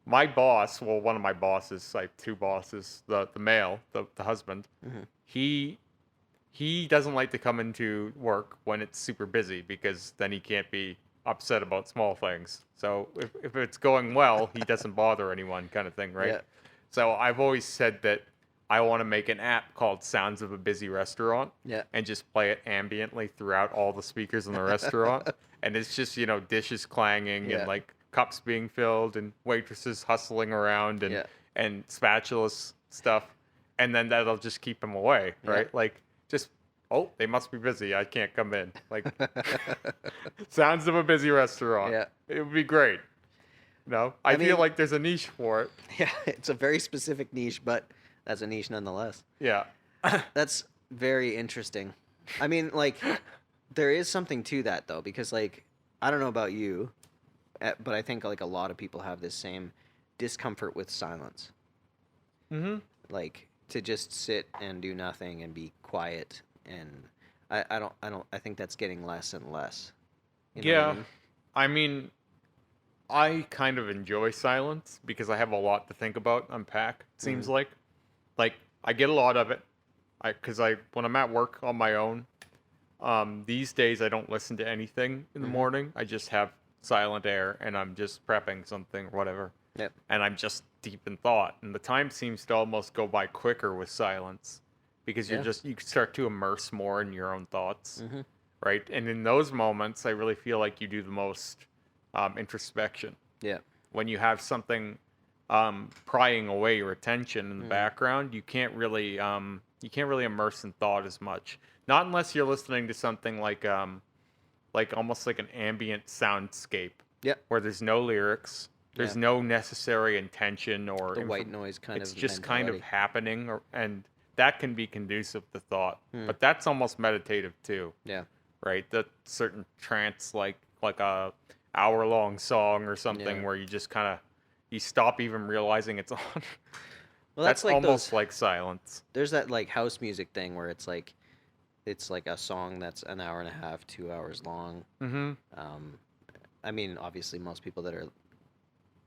my boss, well, one of my bosses, like two bosses, the male, the husband, Mhm. he doesn't like to come into work when it's super busy because then he can't be upset about small things. So if it's going well, he doesn't bother anyone, kind of thing, right? Yeah. So I've always said that I want to make an app called Sounds of a Busy Restaurant Yeah. and just play it ambiently throughout all the speakers in the restaurant. And it's just, dishes clanging Yeah. and like cups being filled and waitresses hustling around and Yeah. and spatulas stuff. And then that'll just keep them away, Yeah. right? Like just, oh, they must be busy. I can't come in. Like Sounds of a Busy Restaurant. Yeah. It would be great. I feel mean- like there's a niche for it. Yeah. It's a very specific niche, but that's a niche nonetheless. Yeah. That's very interesting. I mean, like, there is something to that though, because like, I don't know about you, but I think like a lot of people have this same discomfort with silence. Mm-hmm. Like to just sit and do nothing and be quiet, and I think that's getting less and less. You know what I Yeah. mean? I mean, I kind of enjoy silence because I have a lot to think about, unpack, it seems like. Like, I get a lot of it. Because when I'm at work on my own, these days I don't listen to anything in the morning. I just have silent air and I'm just prepping something or whatever. Yep. And I'm just deep in thought. And the time seems to almost go by quicker with silence because Yeah. you start to immerse more in your own thoughts. Mm-hmm. Right? And in those moments, I really feel like you do the most introspection. Yeah. When you have something prying away your attention in the background, you can't really you can't really immerse in thought as much. Not unless you're listening to something like almost like an ambient soundscape. Yep. Where there's no lyrics, Yeah. there's no necessary intention or The white noise kind it's of just kind of mentality. happening, and that can be conducive to thought. But that's almost meditative too, Yeah. right? That certain trance, like a hour-long song or something, Yeah. where you just kind of you stop even realizing it's on. Well, That's that's like almost those. like silence. There's that like house music thing where it's like a song that's an hour and a half, 2 hours long. Mm-hmm. I mean, obviously, most people that are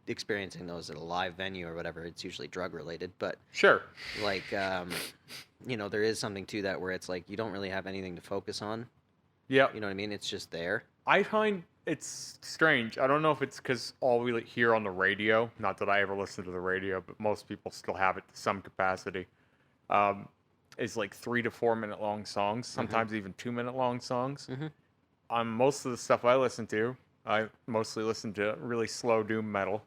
experiencing those at a live venue or whatever, it's usually drug related. But Sure. like, there is something to that where it's like you don't really have anything to focus on. Yep. You know what I mean? It's just there. I find it's strange. I don't know if it's because all we hear on the radio, not that I ever listen to the radio, but most people still have it to some capacity, is like 3 to 4 minute long songs, sometimes even 2 minute long songs. Most of the stuff I listen to, I mostly listen to really slow doom metal,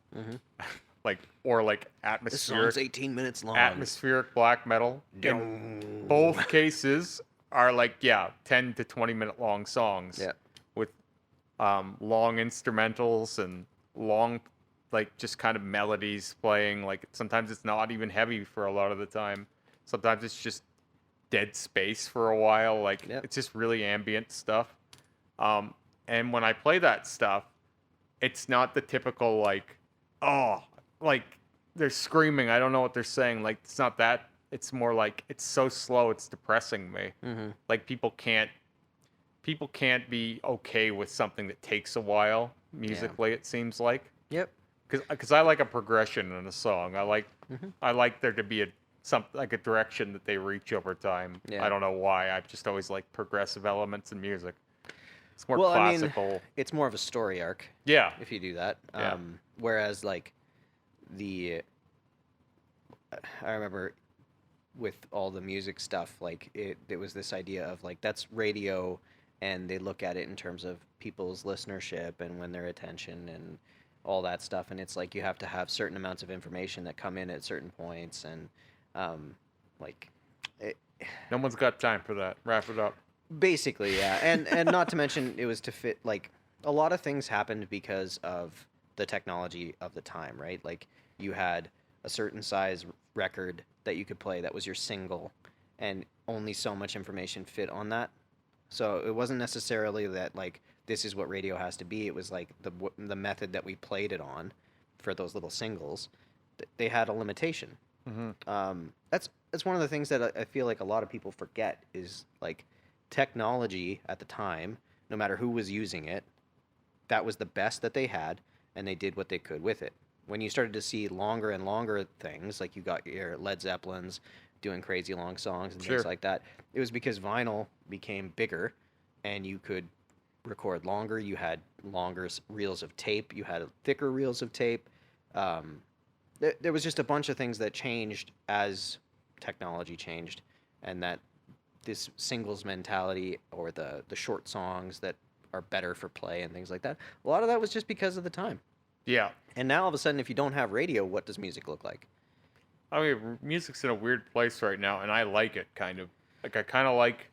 or like This song's atmospheric 18 minutes long. atmospheric black metal. In both cases are like 10 to 20 minute long songs. Yeah. With long instrumentals and long, like, just kind of melodies playing. Like, sometimes it's not even heavy for a lot of the time. Sometimes it's just dead space for a while. Like, it's just really ambient stuff. And when I play that stuff, it's not the typical, like, oh, like, they're screaming. I don't know what they're saying. Like, it's not that. It's more like, it's so slow, it's depressing me. Like, people can't be okay with something that takes a while musically. It seems like. Yep. Because I like a progression in a song. I like there to be like a direction that they reach over time. Yeah. I don't know why. I've just always liked progressive elements in music. It's more Well, classical. I mean, it's more of a story arc. Yeah. If you do that. Yeah. Whereas like I remember with all the music stuff, like it was this idea of like that's radio, and they look at it in terms of people's listenership and when their attention and all that stuff, and it's like you have to have certain amounts of information that come in at certain points, and no one's got time for that. Wrap it up. basically, yeah, and not to mention it was to fit like a lot of things happened because of the technology of the time, right? Like you had a certain size record that you could play that was your single, and only so much information fit on that. So it wasn't necessarily that like this is what radio has to be. It was like the method that we played it on for those little singles. They had a limitation. That's one of the things that I feel like a lot of people forget is like technology at the time, no matter who was using it, that was the best that they had, and they did what they could with it. When you started to see longer and longer things, like you got your Led Zeppelins doing crazy long songs and things like that, it was because vinyl became bigger and you could record longer. You had longer reels of tape. You had thicker reels of tape. There was just a bunch of things that changed as technology changed, and that this singles mentality or the short songs that are better for play and things like that, a lot of that was just because of the time. Yeah. And now all of a sudden, if you don't have radio, what does music look like? I mean, music's in a weird place right now, and I like it, kind of. Like, I kind of like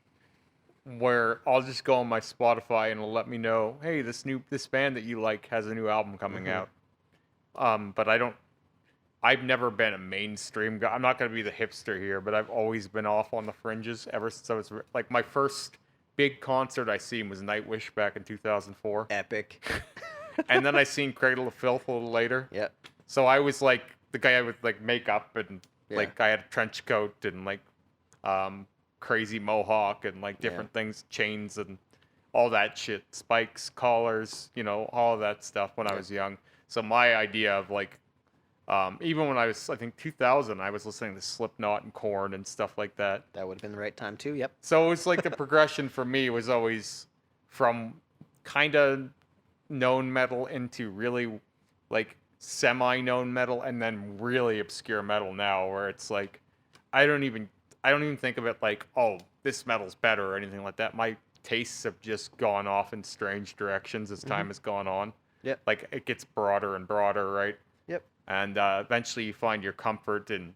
where I'll just go on my Spotify and it'll let me know, hey, this band that you like has a new album coming out. But I've never been a mainstream guy. I'm not going to be the hipster here, but I've always been off on the fringes ever since I was, like, my first big concert I seen was Nightwish back in 2004. Epic. And then I seen Cradle of Filth a little later. Yep. So I was like the guy with like makeup and like I had a trench coat and like crazy mohawk and like different things, chains and all that shit, spikes, collars, all of that stuff when I was young. So my idea of like, even when I was, I think 2000, I was listening to Slipknot and Korn and stuff like that. That would have been the right time too. Yep. So it was like the progression for me was always from kind of known metal into really like semi-known metal and then really obscure metal now, where it's like I don't even think of it like, oh, this metal's better or anything like that. My tastes have just gone off in strange directions as time has gone on. Yep. Like it gets broader and broader, right? Yep. And eventually you find your comfort in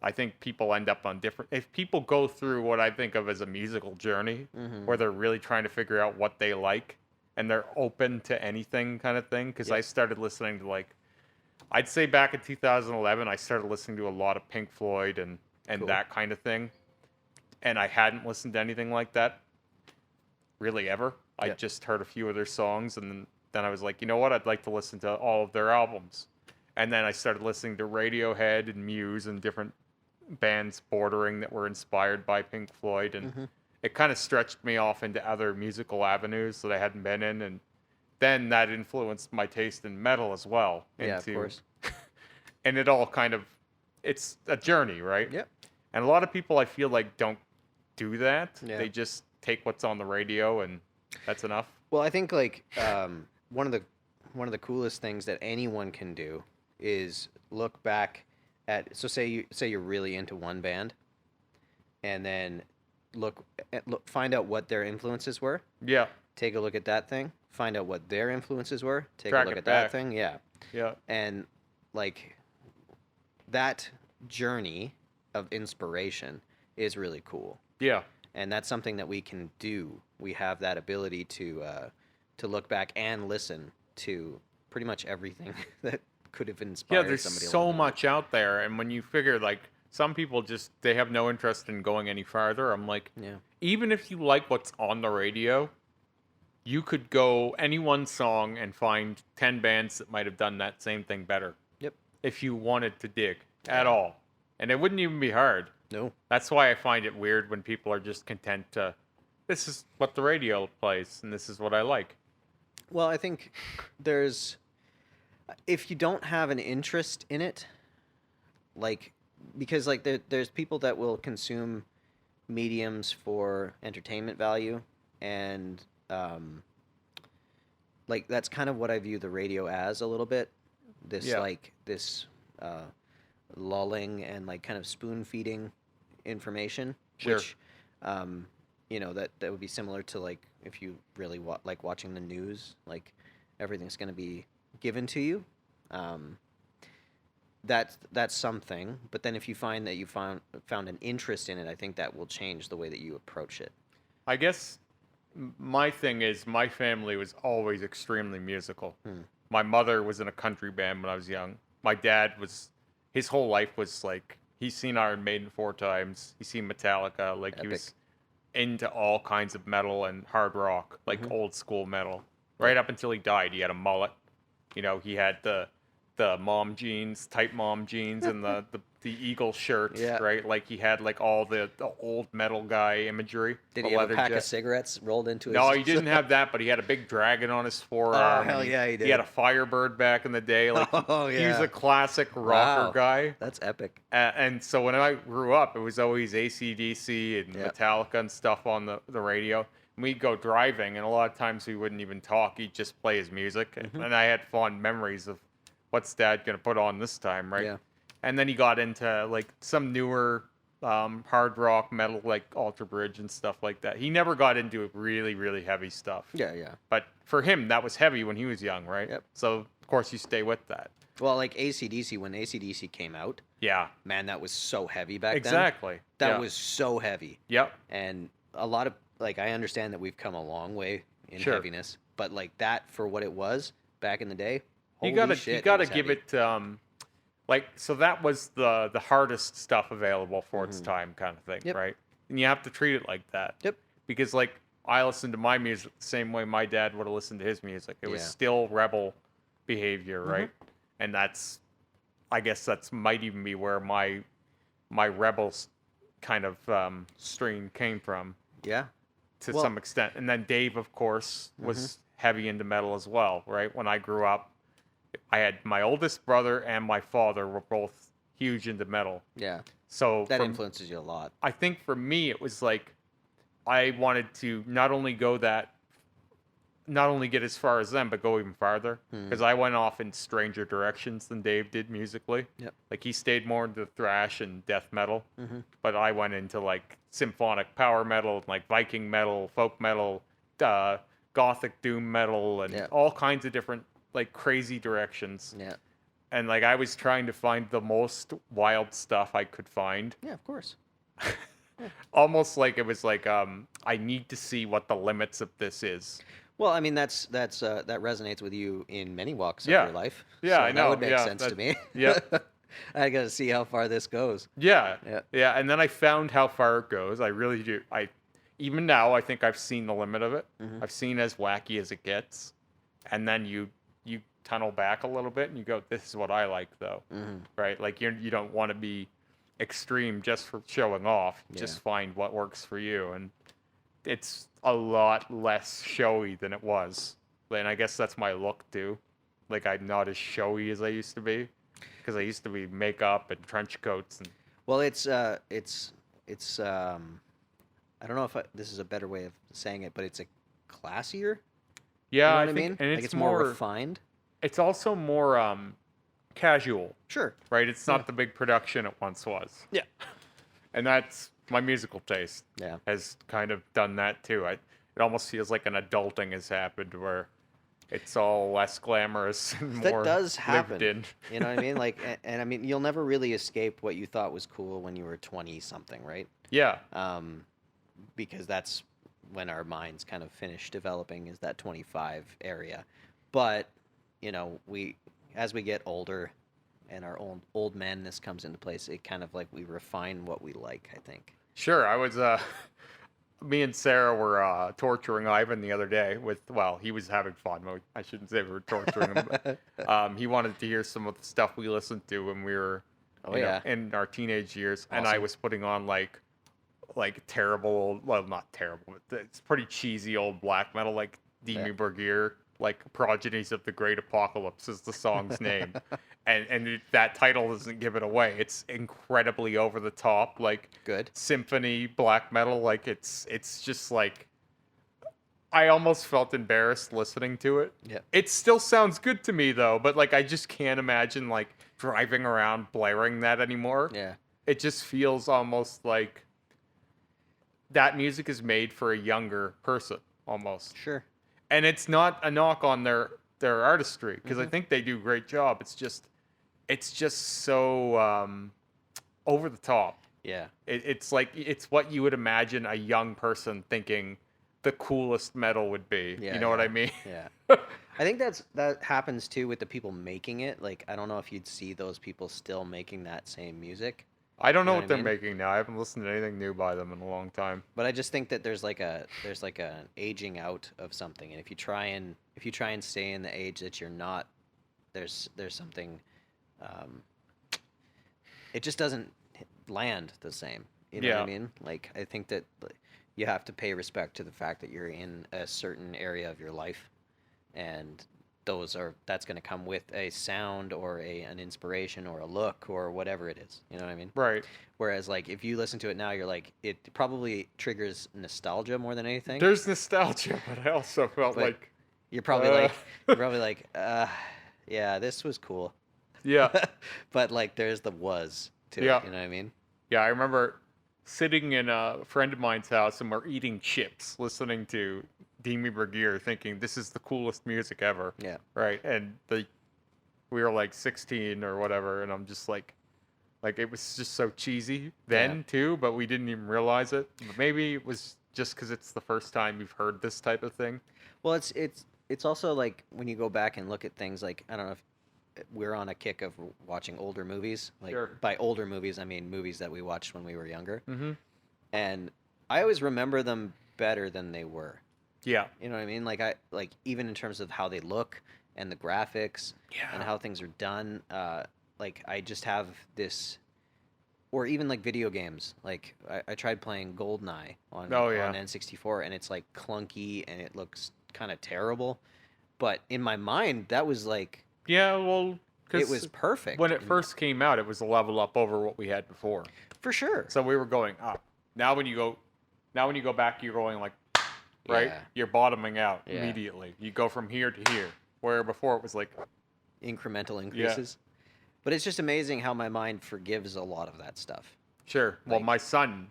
I think people end up on different. If people go through what I think of as a musical journey, where they're really trying to figure out what they like, and they're open to anything kind of thing. Because I started listening to like, I'd say back in 2011, I started listening to a lot of Pink Floyd and Cool. that kind of thing, and I hadn't listened to anything like that really ever. I just heard a few of their songs, and then I was like, you know what? I'd like to listen to all of their albums. And then I started listening to Radiohead and Muse and different bands bordering that were inspired by Pink Floyd, and it kind of stretched me off into other musical avenues that I hadn't been in, and then that influenced my taste in metal as well. Yeah, of course. And it all kind of, it's a journey, right? Yep. And a lot of people I feel like don't do that. Yeah. They just take what's on the radio and that's enough. Well, I think like one of the coolest things that anyone can do is look back at, so say you're really into one band, and then look find out what their influences were. Yeah. Take a look at that thing. Find out what their influences were. Take Track a look it at back. that thing. Yeah. Yeah. And like that journey of inspiration is really cool. Yeah. And that's something that we can do. We have that ability to look back and listen to pretty much everything that could have inspired Yeah, there's somebody. so along the way. much out there, and when you figure like some people just they have no interest in going any farther, I'm like, Yeah. even if you like what's on the radio, you could go any one song and find 10 bands that might have done that same thing better. Yep. If you wanted to dig at all. And it wouldn't even be hard. No. That's why I find it weird when people are just content to, this is what the radio plays and this is what I like. Well, I think there's, if you don't have an interest in it, like, because like there's people that will consume mediums for entertainment value, and like that's kind of what I view the radio as a little bit. This like this lulling and like kind of spoon feeding information, Sure. which you know, that would be similar to like if you really like watching the news, like everything's going to be given to you. That's something, but then if you find that you found an interest in it, I think that will change the way that you approach it. I guess my thing is my family was always extremely musical. My mother was in a country band when I was young. My dad was, his whole life was like, he's seen Iron Maiden 4 times. He's seen Metallica. Like Epic. he was into all kinds of metal and hard rock, like old school metal. Right up until he died, he had a mullet. You know, he had the mom jeans, tight mom jeans, and the eagle shirt, right? Like he had like all the old metal guy imagery. Did he have a pack of cigarettes rolled into his... No, he didn't have that, but he had a big dragon on his forearm. Oh, hell yeah, he did. He had a Firebird back in the day. Like, Oh, yeah. he was a classic rocker guy. That's epic. And so when I grew up, it was always AC/DC and Metallica and stuff on the radio. And we'd go driving, and a lot of times we wouldn't even talk. He'd just play his music. And I had fond memories of what's Dad going to put on this time, right? Yeah. And then he got into like some newer hard rock metal, like Alter Bridge and stuff like that. He never got into really, really heavy stuff. Yeah, yeah. But for him, that was heavy when he was young, right? Yep. So, of course, you stay with that. Well, like AC/DC, when AC/DC came out, Yeah. man, that was so heavy back then. Exactly. That was so heavy. Yep. And a lot of, like, I understand that we've come a long way in Sure. heaviness, but like that for what it was back in the day, You holy gotta shit, give heavy. it like, so that was the hardest stuff available for its time kind of thing, Yep. right? And you have to treat it like that. Yep. Because like I listened to my music the same way my dad would have listened to his music. It was Yeah. still rebel behavior, right? And that's, I guess that's might even be where my rebels kind of strain came from Yeah. to Well- some extent. And then Dave, of course, was heavy into metal as well, right? When I grew up, I had my oldest brother and my father were both huge into metal. Yeah. So That influences you a lot. I think for me, it was like I wanted to not only get as far as them, but go even farther. Because I went off in stranger directions than Dave did musically. Yep. Like he stayed more into thrash and death metal, but I went into like symphonic power metal, like Viking metal, folk metal, gothic doom metal, and all kinds of different like crazy directions. Yeah. And like I was trying to find the most wild stuff I could find. Yeah, of course. Yeah. Almost like it was like I need to see what the limits of this is. Well, I mean, that resonates with you in many walks of Yeah. your life. Yeah, so I that know. would make Yeah, sense to me. Yeah. I got to see how far this goes. Yeah. Yeah. Yeah, and then I found how far it goes. I really do. Even now I think I've seen the limit of it. Mhm. I've seen as wacky as it gets. And then you tunnel back a little bit and you go, this is what I like though. Mhm. Right? Like you don't want to be extreme just for showing off. Yeah. Just find what works for you, and it's a lot less showy than it was. And I guess that's my look too. Like I'm not as showy as I used to be, because I used to be makeup and trench coats and Well, it's I don't know if this is a better way of saying it, but it's a classier. yeah, You know I what I think, mean? and Like it's more refined. It's also more casual, Sure. right? It's not Yeah. the big production it once was. Yeah. And that's my musical taste Yeah. has kind of done that too. It almost feels like an adulting has happened where it's all less glamorous and That more does happen. lived in. You know what I mean? Like, and I mean, you'll never really escape what you thought was cool when you were 20 something, right? Yeah. Because that's when our minds kind of finish developing, is that 25 area. But, you know, as we get older and our old manness comes into place, it kind of like we refine what we like, I think. Sure. I was me and Sarah were torturing Ivan the other day well, he was having fun. I shouldn't say we were torturing him, but he wanted to hear some of the stuff we listened to when we were in our teenage years. And I Awesome. was putting on like terrible old, well, not terrible, but it's pretty cheesy old black metal, like Demi Yeah. Borgir, like Progenies of the Great Apocalypse is the song's name. That title doesn't give it away. It's incredibly over the top, like Good. symphony black metal. Like it's just like I almost felt embarrassed listening to it. Yeah. It still sounds good to me though, but like I just can't imagine like driving around blaring that anymore. Yeah. It just feels almost like that music is made for a younger person almost. Sure. And it's not a knock on their artistry, because I think they do a great job. It's just so over the top. Yeah. It's like it's what you would imagine a young person thinking the coolest metal would be. Yeah, You know what yeah. I mean? Yeah. I think that happens too with the people making it. Like, I don't know if you'd see those people still making that same music. I don't know You know what what I they're mean? making now. I haven't listened to anything new by them in a long time. But I just think that there's like an aging out of something, and if you try and stay in the age that you're not, there's something, it just doesn't land the same. You know what I Yeah. mean? Like, I think that you have to pay respect to the fact that you're in a certain area of your life, and that's going to come with a sound or an inspiration or a look or whatever it is. You know what I mean? Right. Whereas, like, if you listen to it now, you're like, it probably triggers nostalgia more than anything. There's nostalgia, but I also felt But- like You're probably Uh. like, yeah, this was cool. yeah. But like, there's the was to Yeah. it. You know what I mean? Yeah, I remember sitting in a friend of mine's house and we're eating chips, listening to Demi Borgir, thinking this is the coolest music ever, Yeah. right? And we were like 16 or whatever, and I'm just like it was just so cheesy then Yeah. too, but we didn't even realize it. But maybe it was just because it's the first time you've heard this type of thing. Well, it's also like when you go back and look at things like, I don't know if we're on a kick of watching older movies. Like, Sure. by older movies, I mean movies that we watched when we were younger. Mm-hmm. And I always remember them better than they were. Yeah. You know what I mean? Like even in terms of how they look and the graphics and how things are done. Like, I just have this, or even like video games. Like, I tried playing GoldenEye on N64, and it's like clunky and it looks kind of terrible. But in my mind, that was like, Yeah, well, it was perfect. when it And- first came out, it was a level up over what we had before. for sure. So we were going up. Now when you go back, you're going like, right? Yeah. You're bottoming out Yeah. immediately. You go from here to here, where before it was like, Incremental increases. But it's just amazing how my mind forgives a lot of that stuff. sure. Well, Like- my son,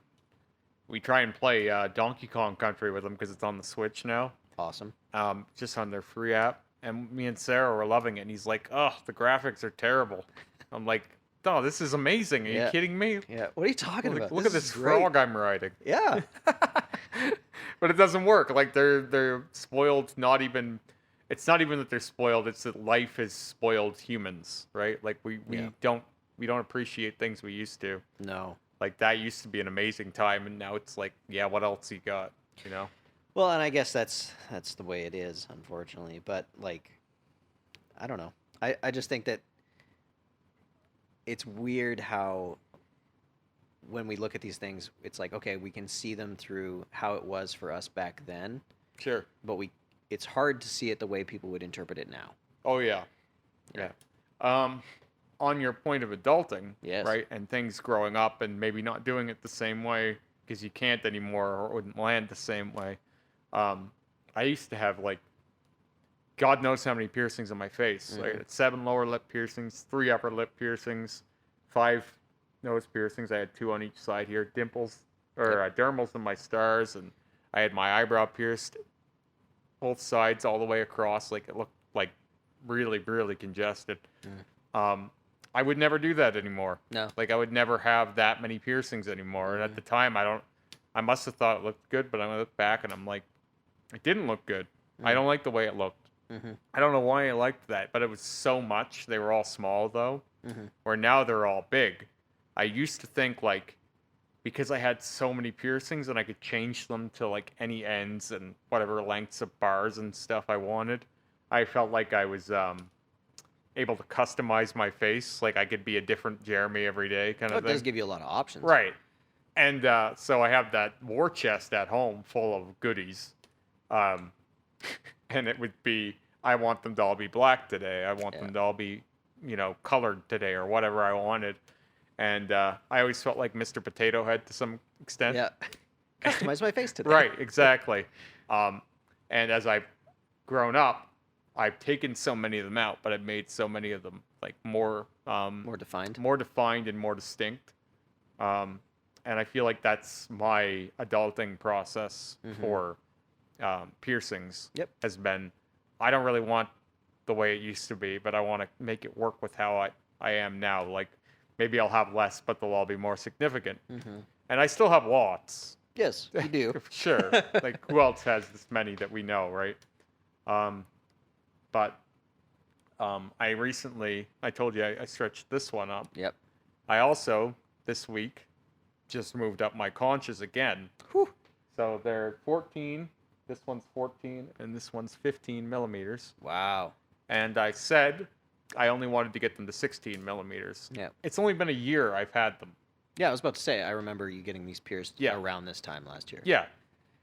we try and play Donkey Kong Country with him because it's on the Switch now, Awesome. just on their free app. and me and Sarah were loving it. And he's like, "Oh, the graphics are terrible." I'm like, "No, this is amazing. Are you kidding me? Yeah. What are you talking about? Look at this frog I'm riding." Yeah. But it doesn't work. Like they're spoiled. Not even. It's not even that they're spoiled. It's that life has spoiled humans, right? Like we don't appreciate things we used to. No. Like that used to be an amazing time, and now it's like, yeah, what else you got? You know? Well, and I guess that's the way it is, unfortunately. But like, I don't know. I just think that it's weird how when we look at these things, it's like, okay, we can see them through how it was for us back then. Sure. But it's hard to see it the way people would interpret it now. Oh yeah. Yeah. On your point of adulting, yes. right, and things growing up and maybe not doing it the same way because you can't anymore or it wouldn't land the same way. I used to have like, God knows how many piercings on my face. Mm-hmm. Right? 7 lower lip piercings, 3 upper lip piercings, 5 nose piercings. I had 2 on each side here, dimples or dermals in my stars, and I had my eyebrow pierced, both sides all the way across. Like it looked like really, really congested. Mm. I would never do that anymore. No. Like I would never have that many piercings anymore. Mm-hmm. And at the time, I must have thought it looked good, but I look back and I'm like, it didn't look good. Mm-hmm. I don't like the way it looked. Mm-hmm. I don't know why I liked that, but it was so much. They were all small though, mm-hmm. where now they're all big. I used to think like, because I had so many piercings and I could change them to like any ends and whatever lengths of bars and stuff I wanted, I felt like I was able to customize my face. Like I could be a different Jeremy every day kind of thing. It does give you a lot of options. Right. And so I have that war chest at home full of goodies. And it would be, I want them to all be black today. I want them to all be, colored today or whatever I wanted. And I always felt like Mr. Potato Head to some extent. Yeah. Customize my face today. Right, exactly. And as I've grown up, I've taken so many of them out, but I've made so many of them like more defined, and more distinct. And I feel like that's my adulting process mm-hmm. for piercings. Yep. Has been, I don't really want the way it used to be, but I want to make it work with how I am now. Like maybe I'll have less, but they'll all be more significant. Mm-hmm. And I still have lots. Yes, you do. Sure. Like who else has this many that we know, right? But I told you I stretched this one up. Yep. I also, this week, just moved up my conches again. Whew. So they're 14, this one's 14, and this one's 15 millimeters. Wow. And I said I only wanted to get them to 16 millimeters. Yeah. It's only been a year I've had them. Yeah, I was about to say, I remember you getting these pierced around this time last year. Yeah.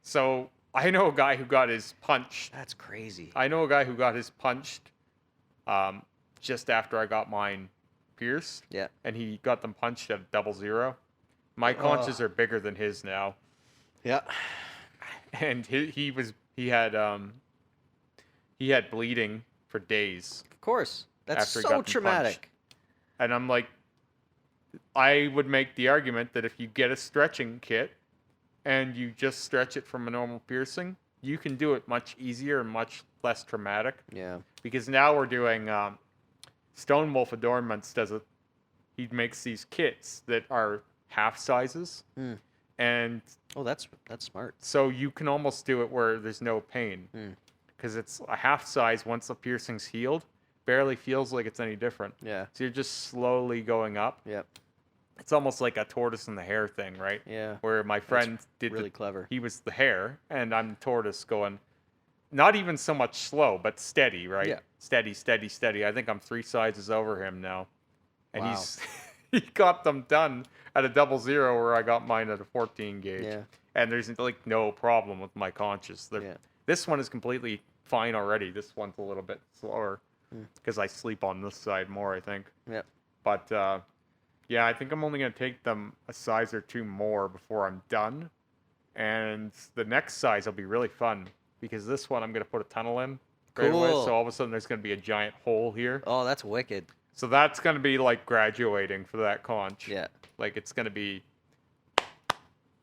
So I know a guy who got his punched. That's crazy. I know a guy who got his punched just after I got mine pierced. Yeah. And he got them punched at 00. My conches are bigger than his now. Yeah. And he had bleeding for days. Of course. That's so traumatic. Punched. And I'm like, I would make the argument that if you get a stretching kit and you just stretch it from a normal piercing, you can do it much easier and much less traumatic. Yeah. Because now we're doing Stone Wolf Adornments he makes these kits that are half sizes. Mm. And that's smart. So you can almost do it where there's no pain. Because it's a half size once the piercing's healed. Barely feels like it's any different. Yeah. So you're just slowly going up. Yep. It's almost like a tortoise and the hare thing, right? Yeah. Where my friend did really clever. He was the hare, and I'm the tortoise going, not even so much slow, but steady, right? Yeah. Steady, steady, steady. I think I'm 3 sizes over him now. And wow. he got them done at a 00 where I got mine at a 14 gauge. Yeah. And there's like no problem with my conches. This one is completely fine already. This one's a little bit slower because I sleep on this side more, I think. Yeah. But yeah, I think I'm only going to take them a size or 2 more before I'm done. And the next size will be really fun because this one I'm going to put a tunnel in right away. So all of a sudden there's going to be a giant hole here. Oh, that's wicked. So that's going to be like graduating for that conch. Yeah. Like it's going to be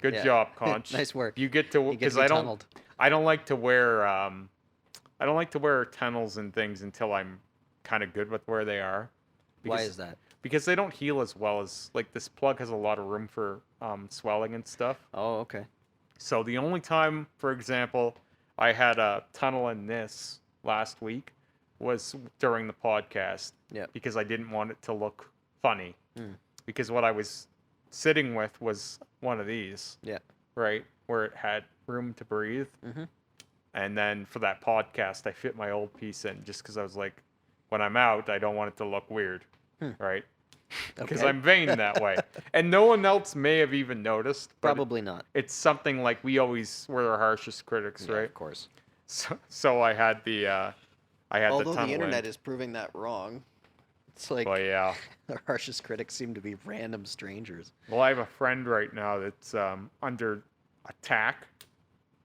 good job, conch. Nice work. You get to because I don't like to wear I don't like to wear tunnels and things until I'm kind of good with where they are. Why is that? Because they don't heal as well as, like, this plug has a lot of room for swelling and stuff. Oh, okay. So the only time, for example, I had a tunnel in this last week was during the podcast. Yeah. Because I didn't want it to look funny. Mm. Because what I was sitting with was one of these. Yeah. Right? Where it had room to breathe. Mm-hmm. And then for that podcast, I fit my old piece in just because I was like, when I'm out, I don't want it to look weird. Right? Because Okay. I'm vain that way. And no one else may have even noticed. Probably not. It's something like we're our harshest critics, Yeah, right? of course. So I had the Although tunnel the internet in. is proving that wrong. It's like Well, yeah. our harshest critics seem to be random strangers. Well, I have a friend right now that's under attack.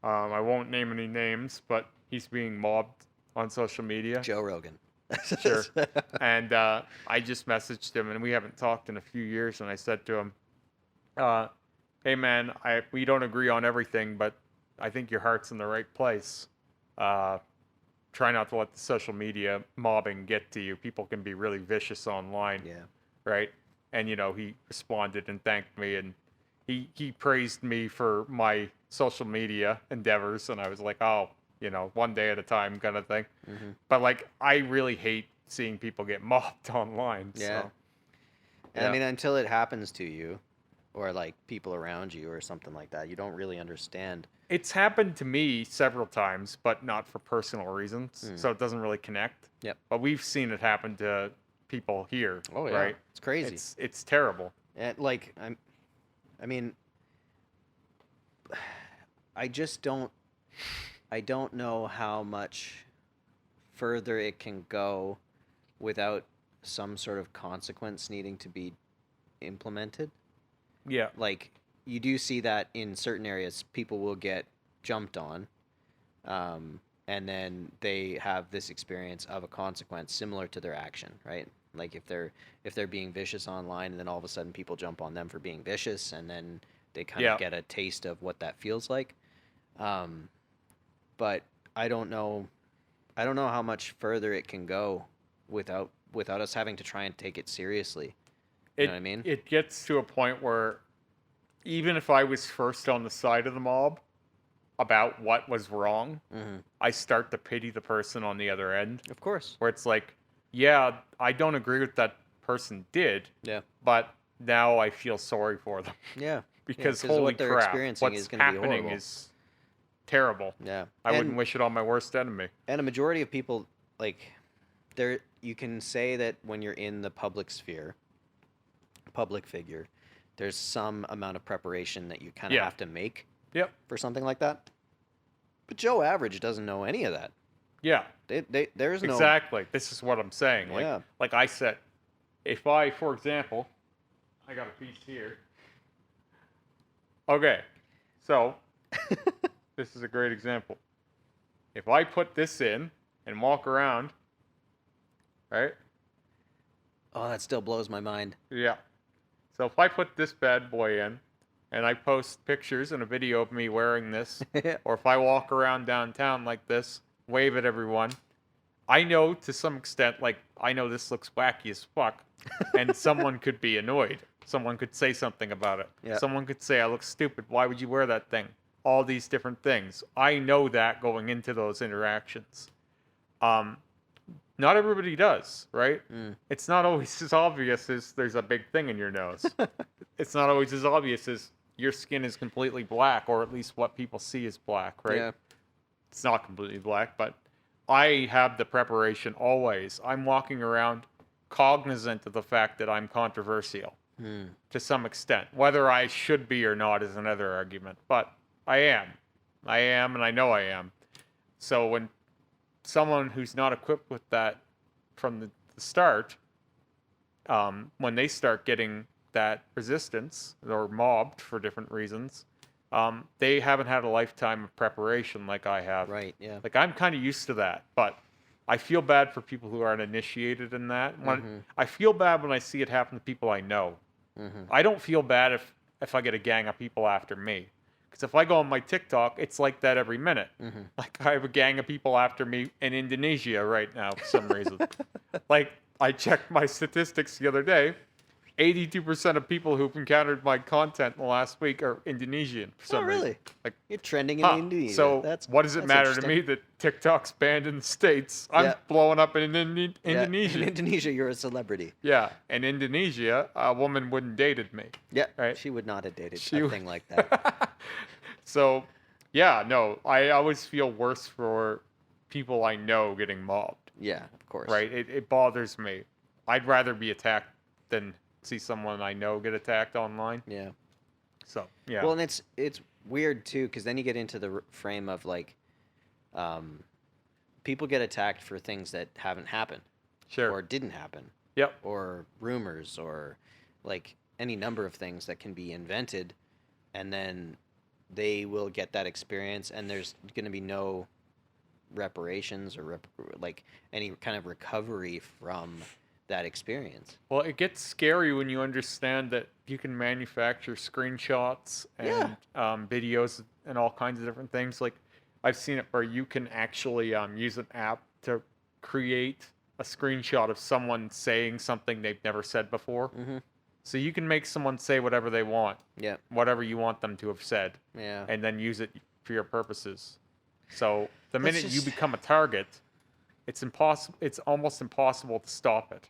I won't name any names, but he's being mobbed on social media. Joe Rogan. Sure. And I just messaged him, and we haven't talked in a few years, and I said to him, hey, man, we don't agree on everything, but I think your heart's in the right place. Try not to let the social media mobbing get to you. People can be really vicious online. Yeah. Right? And, he responded and thanked me, and he praised me for my social media endeavors, and I was like, oh, one day at a time kind of thing. Mm-hmm. But, like, I really hate seeing people get mobbed online. Yeah. So, And I mean, until it happens to you, or like people around you, or something like that, you don't really understand. It's happened to me several times, but not for personal reasons, so it doesn't really connect. Yep. But we've seen it happen to people here. Oh yeah, right? It's crazy. It's terrible. And like I mean, I just don't. I don't know how much further it can go without some sort of consequence needing to be implemented. Yeah. Like, you do see that in certain areas, people will get jumped on, and then they have this experience of a consequence similar to their action, right? Like if they're being vicious online, and then all of a sudden people jump on them for being vicious, and then they kind of get a taste of what that feels like. But I don't know how much further it can go without us having to try and take it seriously. You know what I mean? It gets to a point where even if I was first on the side of the mob about what was wrong, I start to pity the person on the other end. Of course. Where it's like, yeah, I don't agree with that person did. Yeah. But now I feel sorry for them. Yeah. Because what holy they're crap, experiencing what's is gonna be happening horrible. is terrible. Yeah. I wouldn't wish it on my worst enemy. And a majority of people, like, you can say that when you're in the public sphere, public figure, there's some amount of preparation that you kind of have to make for something like that. But Joe Average doesn't know any of that. Yeah. There's no... Exactly. This is what I'm saying. Yeah. Like I said, if I, for example, I got a piece here. Okay. So, this is a great example. If I put this in and walk around, right? Oh, that still blows my mind. Yeah. So if I put this bad boy in and I post pictures and a video of me wearing this, or if I walk around downtown like this, wave at everyone, I know to some extent, like, I know this looks wacky as fuck, and someone could be annoyed. Someone could say something about it. Yeah. Someone could say, I look stupid. Why would you wear that thing? All these different things. I know that going into those interactions. Not everybody does, right? It's not always as obvious as there's a big thing in your nose. It's not always as obvious as your skin is completely black, or at least what people see is black, right? Yeah. It's not completely black, but I have the preparation always. I'm walking around cognizant of the fact that I'm controversial to some extent. Whether I should be or not is another argument, but I am. I am, and I know I am. So when someone who's not equipped with that from the start, when they start getting that resistance or mobbed for different reasons, they haven't had a lifetime of preparation like I have. Right, yeah. Like, I'm kind of used to that, but I feel bad for people who aren't initiated in that. I feel bad when I see it happen to people I know. I don't feel bad if I get a gang of people after me, Because if I go on my TikTok, it's like that every minute. Mm-hmm. Like I have a gang of people after me in Indonesia right now for some reason. Like I checked my statistics the other day. 82% of people who've encountered my content in the last week are Indonesian for some reason. Really? Like, You're trending in huh. Indonesia. So what does it that's matter to interesting. me that TikTok's banned in the States? I'm Yeah. blowing up in Indonesia. Yeah. In Indonesia, you're a celebrity. Yeah, in Indonesia, a woman wouldn't dated me. Yeah, right. She would not have dated She a w- thing like that. So, yeah, no, I always feel worse for people I know getting mobbed. Yeah, of course. Right? It bothers me. I'd rather be attacked than see someone I know get attacked online. Yeah. So, yeah. Well, and it's weird too, because then you get into the frame of like, people get attacked for things that haven't happened, Sure. or didn't happen, Yep. or rumors, or like any number of things that can be invented, and then they will get that experience, and there's going to be no reparations or like any kind of recovery from that experience. Well, it gets scary when you understand that you can manufacture screenshots and videos and all kinds of different things. Like, I've seen it where you can actually use an app to create a screenshot of someone saying something they've never said before. Mm-hmm. So you can make someone say whatever they want, Yeah. whatever you want them to have said, Yeah. and then use it for your purposes. So the That's minute you just- become a target, it's impossible. It's almost impossible to stop it.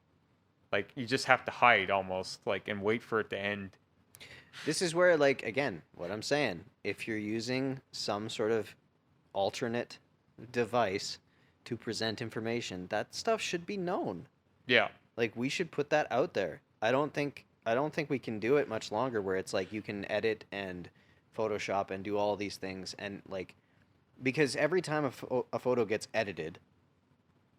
Like, you just have to hide almost, like, and wait for it to end. This is where, like, again, what I'm saying, if you're using some sort of alternate device to present information, that stuff should be known. Yeah. Like, we should put that out there. I don't think we can do it much longer where it's like you can edit and Photoshop and do all these things, and like, because every time a photo gets edited,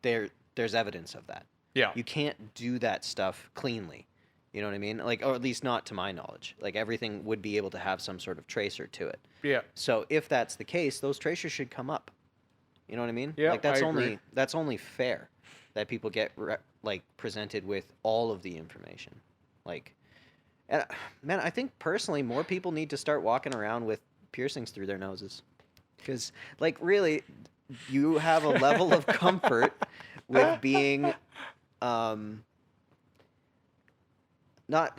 there's evidence of that. Yeah. You can't do that stuff cleanly. You know what I mean? Like, or at least not to my knowledge. Like, everything would be able to have some sort of tracer to it. Yeah. So if that's the case, those tracers should come up. You know what I mean? Yeah, Like, that's I agree. only fair that people get like presented with all of the information. Like, and man, I think personally more people need to start walking around with piercings through their noses, because like really, you have a level of comfort with being not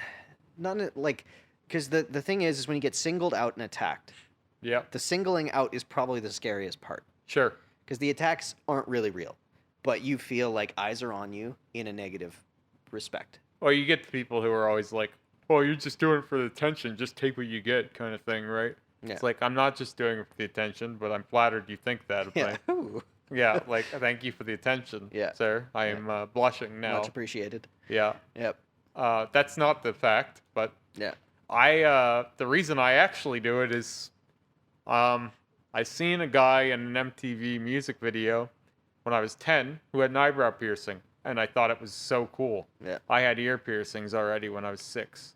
like, because the thing is when you get singled out and attacked, Yeah. the singling out is probably the scariest part, Sure. because the attacks aren't really real, but you feel like eyes are on you in a negative respect. Well, you get the people who are always like, well, you're just doing it for the attention. Just take what you get, kind of thing, right? Yeah. It's like, I'm not just doing it for the attention, but I'm flattered you think that of Yeah. me. Ooh. Yeah, like, thank you for the attention, Yeah. sir. I am blushing now. Much appreciated. Yeah. Yep. That's not the fact, but Yeah. the reason I actually do it is, I seen a guy in an MTV music video when I was 10 who had an eyebrow piercing, and I thought it was so cool. Yeah. I had ear piercings already when I was 6,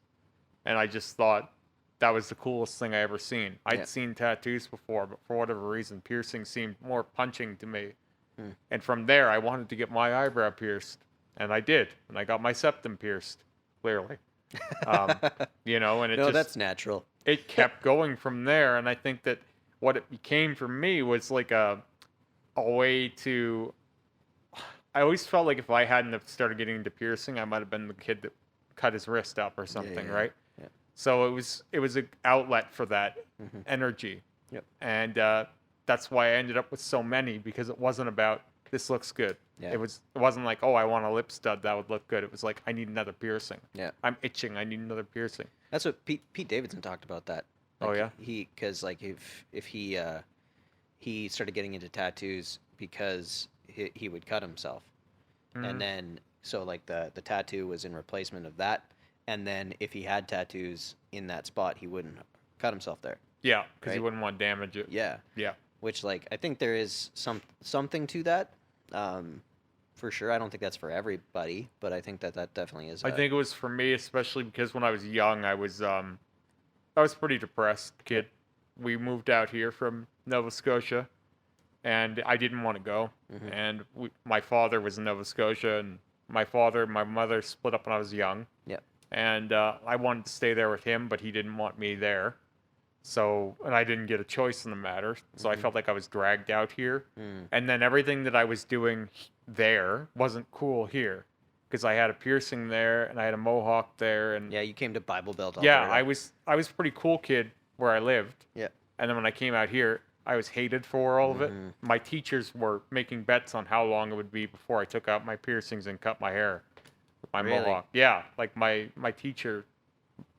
and I just thought that was the coolest thing I ever seen. I'd Yeah. seen tattoos before, but for whatever reason, piercing seemed more punching to me. Hmm. And from there, I wanted to get my eyebrow pierced, and I did, and I got my septum pierced, clearly. You know, and it No, just that's natural. it kept going from there, and I think that what it became for me was like a way to. I always felt like if I hadn't have started getting into piercing, I might have been the kid that cut his wrist up or something, yeah, right? yeah. So it was an outlet for that Mhm. energy, Yep. and that's why I ended up with so many, because it wasn't about this looks good. Yeah. It wasn't like, oh, I want a lip stud that would look good. It was like, I need another piercing. Yeah. I'm itching. I need another piercing. That's what Pete Davidson talked about that. Oh, Like, yeah? because like if he started getting into tattoos because he would cut himself, Mhm. and then so like the tattoo was in replacement of that, and then if he had tattoos in that spot, he wouldn't cut himself there. Yeah, because you Right? wouldn't want to damage it. Yeah. Yeah. Which, like, I think there is something to that, for sure. I don't think that's for everybody, but I think that definitely is. I think it was for me, especially because when I was young, I was pretty depressed kid. We moved out here from Nova Scotia, and I didn't want to go. Mhm. And my father was in Nova Scotia, and my father and my mother split up when I was young. Yep. And I wanted to stay there with him, but he didn't want me there. So, and I didn't get a choice in the matter. So I felt like I was dragged out here. Mm. And then everything that I was doing there wasn't cool here because I had a piercing there and I had a mohawk there. And Yeah, you came to Bible Belt, yeah, Alberta. I was a pretty cool kid where I lived. Yeah. And then when I came out here, I was hated for all of it. Mhm. My teachers were making bets on how long it would be before I took out my piercings and cut my hair with my Really? mohawk. Yeah, like my teacher,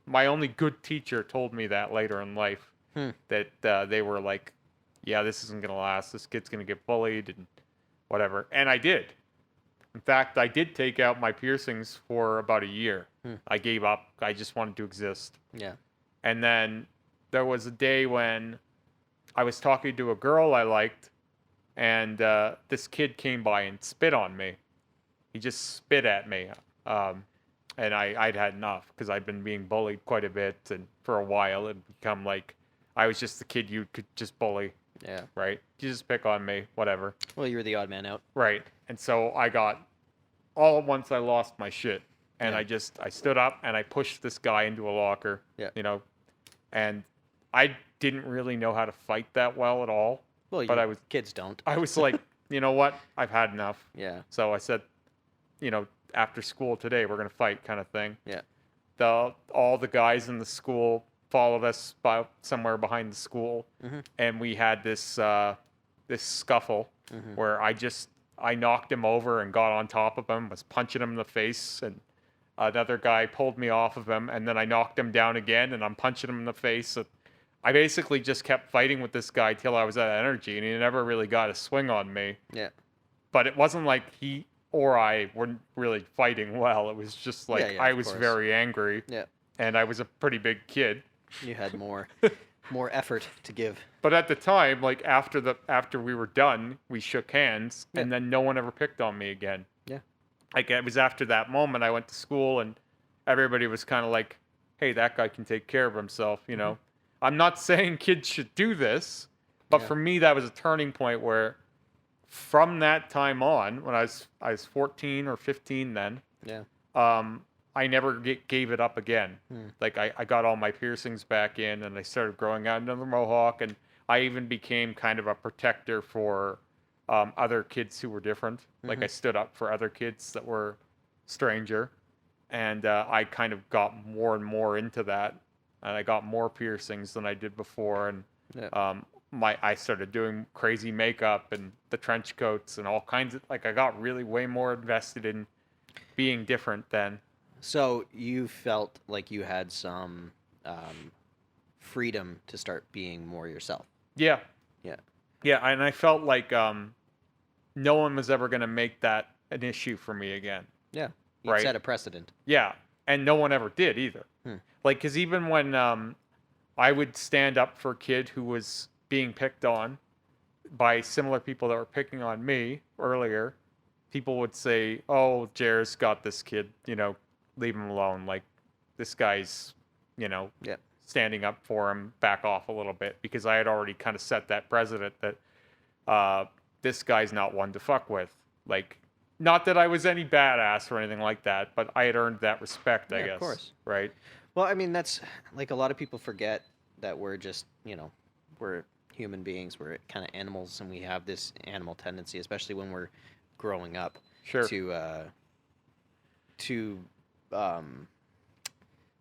my only good teacher told me that later in life that they were like, yeah, this isn't going to last. This kid's going to get bullied and whatever. And I did. In fact, I did take out my piercings for about a year. I gave up. I just wanted to exist. Yeah. And then there was a day when I was talking to a girl I liked, and this kid came by and spit on me. He just spit at me. And I'd had enough because I'd been being bullied quite a bit. And for a while, it'd become like I was just the kid you could just bully. Yeah. Right? You just pick on me, whatever. Well, you were the odd man out. Right. And so I got, all at once I lost my shit. And Yeah. I stood up and I pushed this guy into a locker. Yeah. You know, and I didn't really know how to fight that well at all. Well, But kids don't. I was like, you know what? I've had enough. Yeah. So I said, you know, after school today, we're going to fight kind of thing. Yeah. All the guys in the school followed us by somewhere behind the school. Mhm. And we had this scuffle where I knocked him over and got on top of him, was punching him in the face, and another guy pulled me off of him, and then I knocked him down again, and I'm punching him in the face. And I basically just kept fighting with this guy till I was at energy, and he never really got a swing on me. Yeah. But it wasn't like he or I weren't really fighting well. It was just like Yeah, I of was course. very angry, Yeah. and I was a pretty big kid. You had more effort to give. But at the time, like after we were done, we shook hands, Yeah. and then no one ever picked on me again. Yeah. Like it was after that moment I went to school, and everybody was kind of like, "Hey, that guy can take care of himself," you know. I'm not saying kids should do this, but Yeah. for me that was a turning point where, from that time on, when I was 14 or 15 then, Yeah. I never gave it up again. Like I got all my piercings back in, and I started growing out another mohawk, and I even became kind of a protector for other kids who were different. Like I stood up for other kids that were stranger, and I kind of got more and more into that, and I got more piercings than I did before, and Yeah. I started doing crazy makeup and the trench coats and all kinds of, like I got really way more invested in being different then. So you felt like you had some freedom to start being more yourself. Yeah. Yeah. Yeah, and I felt like no one was ever going to make that an issue for me again. Yeah. You Right. set a precedent. Yeah, and no one ever did either. Like, because even when I would stand up for a kid who was being picked on by similar people that were picking on me earlier, people would say, "Oh, Jared's got this kid, you know, leave him alone. Like, this guy's, you know, Yeah. standing up for him, back off a little bit," because I had already kind of set that precedent that this guy's not one to fuck with. Like, not that I was any badass or anything like that, but I had earned that respect, I Yeah, guess. of course. Right? Well, I mean, that's like a lot of people forget that we're just, we're human beings. We're kind of animals, and we have this animal tendency, especially when we're growing up, Sure. to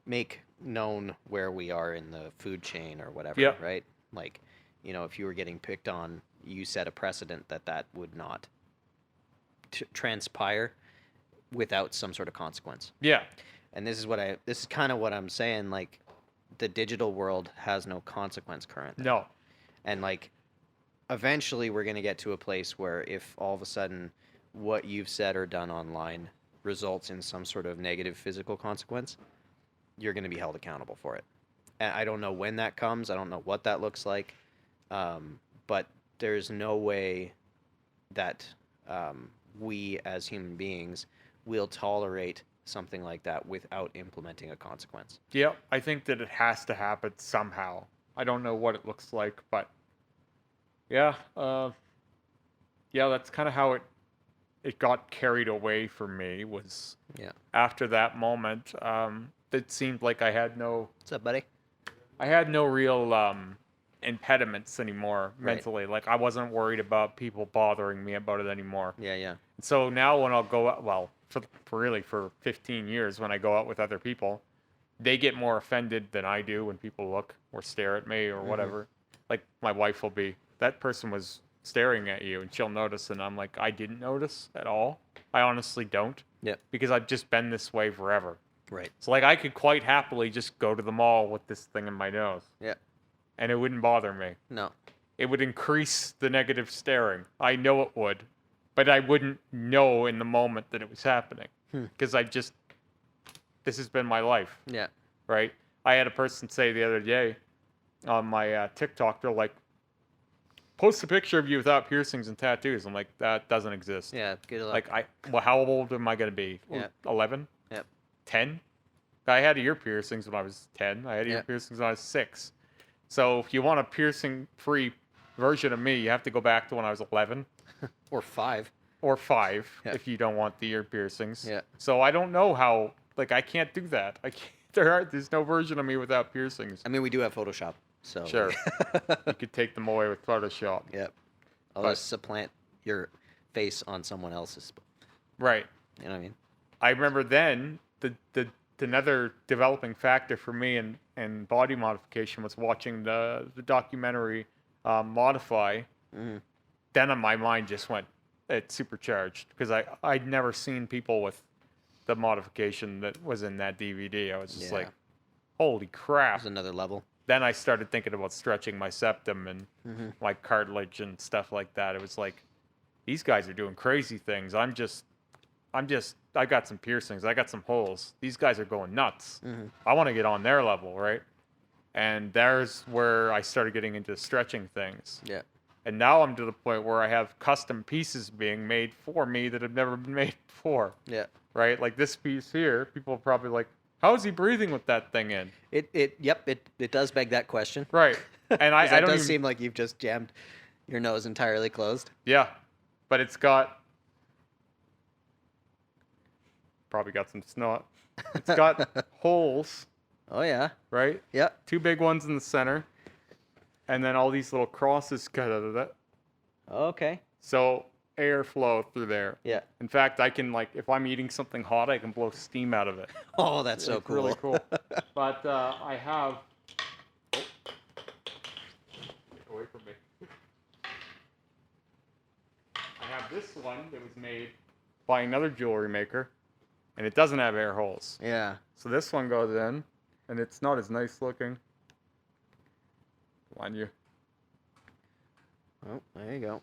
make known where we are in the food chain or whatever, Yeah. right? Like, if you were getting picked on, you set a precedent that would not transpire without some sort of consequence. Yeah. And this is kind of what I'm saying, like, the digital world has no consequence currently. No. And, like, eventually we're going to get to a place where if all of a sudden what you've said or done online results in some sort of negative physical consequence, you're going to be held accountable for it. And I don't know when that comes. I don't know what that looks like. But there's no way that we as human beings will tolerate something like that without implementing a consequence. Yeah, I think that it has to happen somehow. I don't know what it looks like, but yeah, that's kind of how it got carried away for me. Was Yeah. after that moment, it seemed like I had no. What's up, buddy? I had no real impediments anymore Right. mentally. Like I wasn't worried about people bothering me about it anymore. Yeah, yeah. So now when I'll go out, well, for 15 years when I go out with other people, they get more offended than I do when people look or stare at me or whatever. Like my wife will be, that person was staring at you, and she'll notice, and I'm like, I didn't notice at all. I honestly don't. Yep. Because I've just been this way forever. Right. So like I could quite happily just go to the mall with this thing in my nose. Yeah. And it wouldn't bother me. No. It would increase the negative staring. I know it would, but I wouldn't know in the moment that it was happening because this has been my life. Yeah. Right? I had a person say the other day on my TikTok, they're like, post a picture of you without piercings and tattoos. I'm like, that doesn't exist. Yeah. Good luck. Like, well, how old am I going to be? Yeah. 11? Yep. 10? I had ear piercings when I was 10. I had ear piercings when I was 6. So if you want a piercing-free version of me, you have to go back to when I was 11. Or 5. Or 5, if you don't want the ear piercings. Yeah. So I don't know how, like, I can't do that. I can't, there's no version of me without piercings. I mean, we do have Photoshop, so. Sure. You could take them away with Photoshop. Yep. I'll just supplant your face on someone else's. Right. You know what I mean? I remember then, another developing factor for me in body modification was watching the documentary Modify. Then my mind just went, it supercharged because I'd never seen people with the modification that was in that DVD. I was just like, holy crap. There's another level. Then I started thinking about stretching my septum and like cartilage and stuff like that. It was like, these guys are doing crazy things. I got some piercings. I got some holes. These guys are going nuts. I want to get on their level, right? And there's where I started getting into stretching things. Yeah. And now I'm to the point where I have custom pieces being made for me that have never been made before. Yeah. Right? Like this piece here, people are probably like, how is he breathing with that thing in? It does beg that question. Right. And I don't seem like you've just jammed your nose entirely closed. Yeah. But it's got probably got some snot. It's got holes. Oh yeah. Right? Yep. 2 big ones in the center. And then all these little crosses cut out of it. Okay. So air flow through there. Yeah. In fact, I can, like, if I'm eating something hot, I can blow steam out of it. Oh, that's so cool. Really cool. But I have. Oh. Get away from me. I have this one that was made by another jewelry maker, and it doesn't have air holes. Yeah. So this one goes in, and it's not as nice looking. On you. Oh, there you go.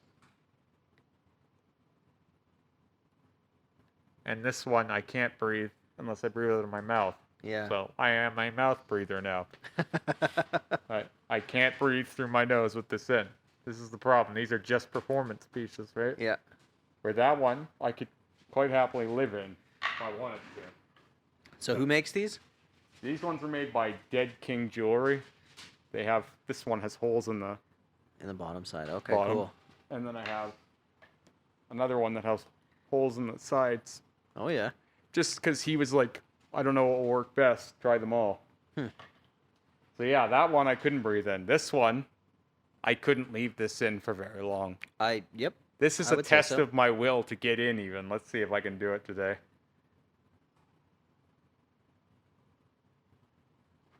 And this one, I can't breathe unless I breathe out of my mouth. Yeah. So I am a mouth breather now. I can't breathe through my nose with this in. This is the problem. These are just performance pieces, right? Yeah. Where that one, I could quite happily live in if I wanted to. So who makes these? These ones are made by Dead King Jewelry. They have, this one has holes in the bottom side. Okay, bottom. cool. And then I have another one that has holes in the sides. Oh yeah. Just because he was like, I don't know what will work best. Try them all. So yeah, that one I couldn't breathe in. This one, I couldn't leave this in for very long. Yep. This is a test of my will to get in even. Let's see if I can do it today.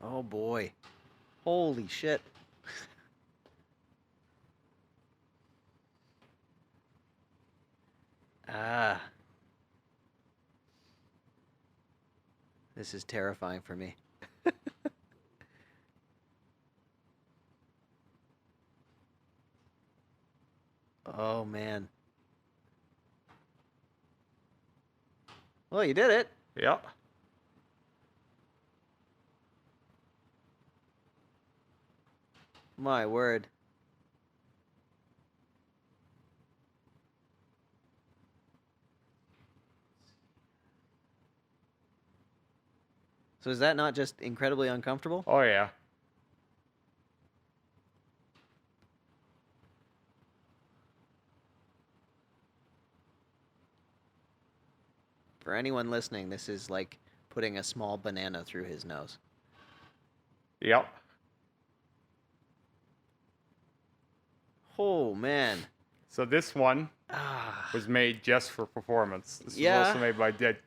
Oh boy. Holy shit. Ah. This is terrifying for me. Oh man. Well, you did it. Yep. My word. So is that not just incredibly uncomfortable? Oh yeah. For anyone listening, this is like putting a small banana through his nose. Yep. Oh man. So this one Ah. was made just for performance. This Yeah. was also made by Dead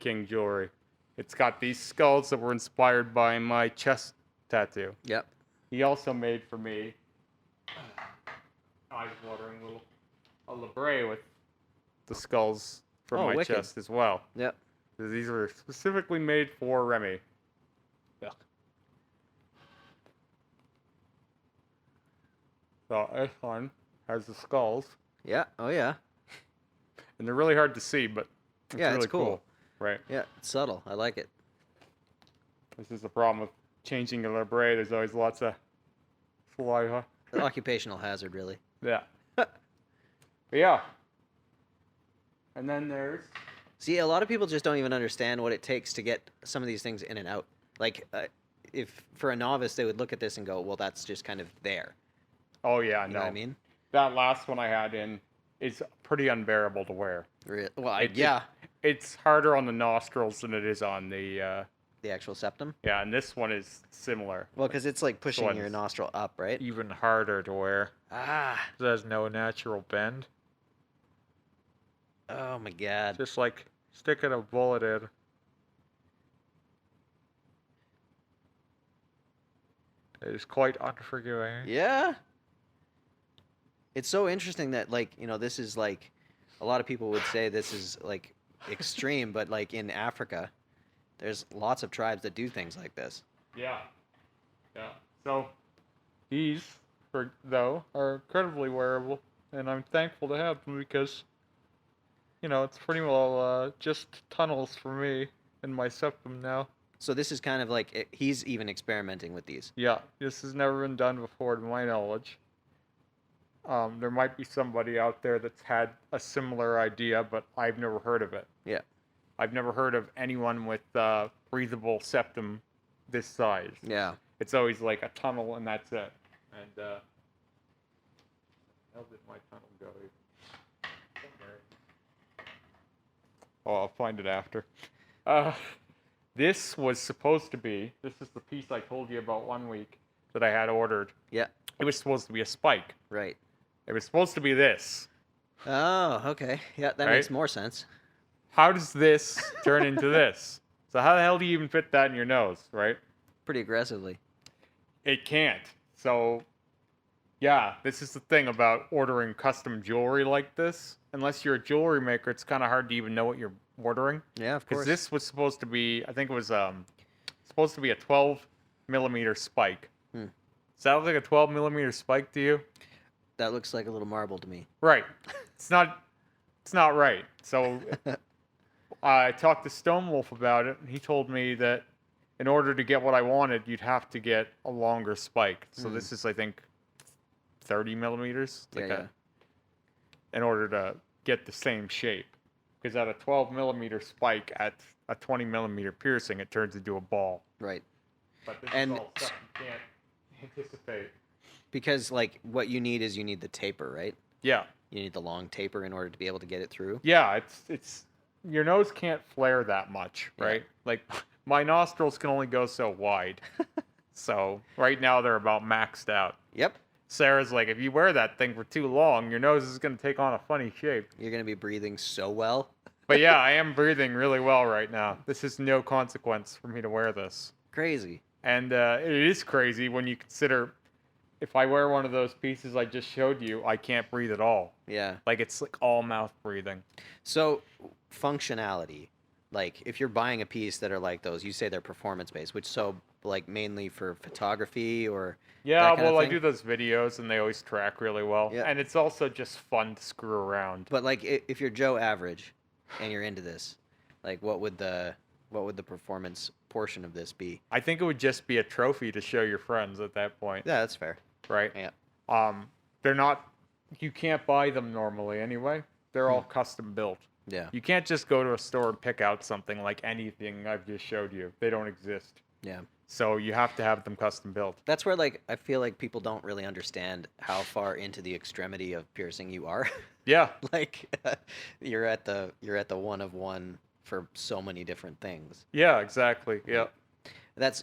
King Jewelry. It's got these skulls that were inspired by my chest tattoo. Yep. He also made for me eyes-watering a labret with the skulls from my wicked. chest as well. Yep. These were specifically made for Remy. Yeah. So this one has the skulls, Yeah. Oh yeah. and they're really hard to see, but it's Yeah, really it's cool. Right. Yeah. It's subtle. I like it. This is the problem with changing a labret. There's always lots of saliva. An occupational hazard, really. Yeah. But yeah. And then there's... See, a lot of people just don't even understand what it takes to get some of these things in and out. Like, if for a novice, they would look at this and go, well, that's just kind of there. Oh, yeah, You know what I mean? That last one I had in is pretty unbearable to wear. Well, yeah. It's harder on the nostrils than it is on the actual septum? Yeah, and this one is similar. Well, because it's like pushing your one's nostril up, right? Even harder to wear. Ah. It has no natural bend. Oh, my God. Just like sticking a bullet in. It is quite unforgiving. Yeah. It's so interesting that, like, you know, this is like, a lot of people would say this is like extreme, but like in Africa, there's lots of tribes that do things like this. Yeah. Yeah. So these, though, are incredibly wearable, and I'm thankful to have them because, you know, it's pretty well just tunnels for me in my septum now. So this is kind of like, he's even experimenting with these. Yeah, this has never been done before to my knowledge. There might be somebody out there that's had a similar idea, but I've never heard of it. Yeah. I've never heard of anyone with breathable septum this size. Yeah. It's always like a tunnel and that's it. And how did my tunnel go? Oh, I'll find it after. This was supposed to be, this is the piece I told you about 1 week that I had ordered. Yeah. It was supposed to be a spike. Right. It was supposed to be this. Oh, okay. Yeah, that makes more sense. How does this turn into this? So how the hell do you even fit that in your nose, right? Pretty aggressively. It can't. So, yeah, this is the thing about ordering custom jewelry like this. Unless you're a jewelry maker, it's kind of hard to even know what you're ordering. Yeah, of course. Because this was supposed to be, I think it was supposed to be a 12 millimeter spike. Does that look like a 12 millimeter spike to you? That looks like a little marble to me. Right. It's not right. So I talked to Stonewolf about it, and he told me that in order to get what I wanted, you'd have to get a longer spike. So this is, I think, 30 millimeters. In order to get the same shape. Because at a 12 millimeter spike, at a 20 millimeter piercing, it turns into a ball. Right. But this is all stuff you can't anticipate. Because, like, what you need is you need the taper, right? Yeah. You need the long taper in order to be able to get it through. Yeah, it's your nose can't flare that much, right? Yeah. Like my nostrils can only go so wide. So right now they're about maxed out. Yep. Sarah's like, if you wear that thing for too long, your nose is going to take on a funny shape. You're going to be breathing so well. But yeah, I am breathing really well right now. This is no consequence for me to wear this. Crazy. And it is crazy when you consider if I wear one of those pieces I just showed you, I can't breathe at all. Yeah. Like it's like all mouth breathing. So functionality, like if you're buying a piece that are like those, you say they're performance based, which so like mainly for photography or yeah, that kind of well, I thing? do those videos and they always track really well. Yeah. And it's also just fun to screw around. But like if you're Joe Average and you're into this, like what would the performance portion of this be? I think it would just be a trophy to show your friends at that point. Yeah, that's fair. Right? Yeah. They're not, you can't buy them normally anyway. They're all custom built. Yeah. You can't just go to a store and pick out something like anything I've just showed you. They don't exist. Yeah. So you have to have them custom built. That's where like I feel like people don't really understand how far into the extremity of piercing you are. Yeah. Like you're at the one of one for so many different things. Yeah, exactly. Yeah. That's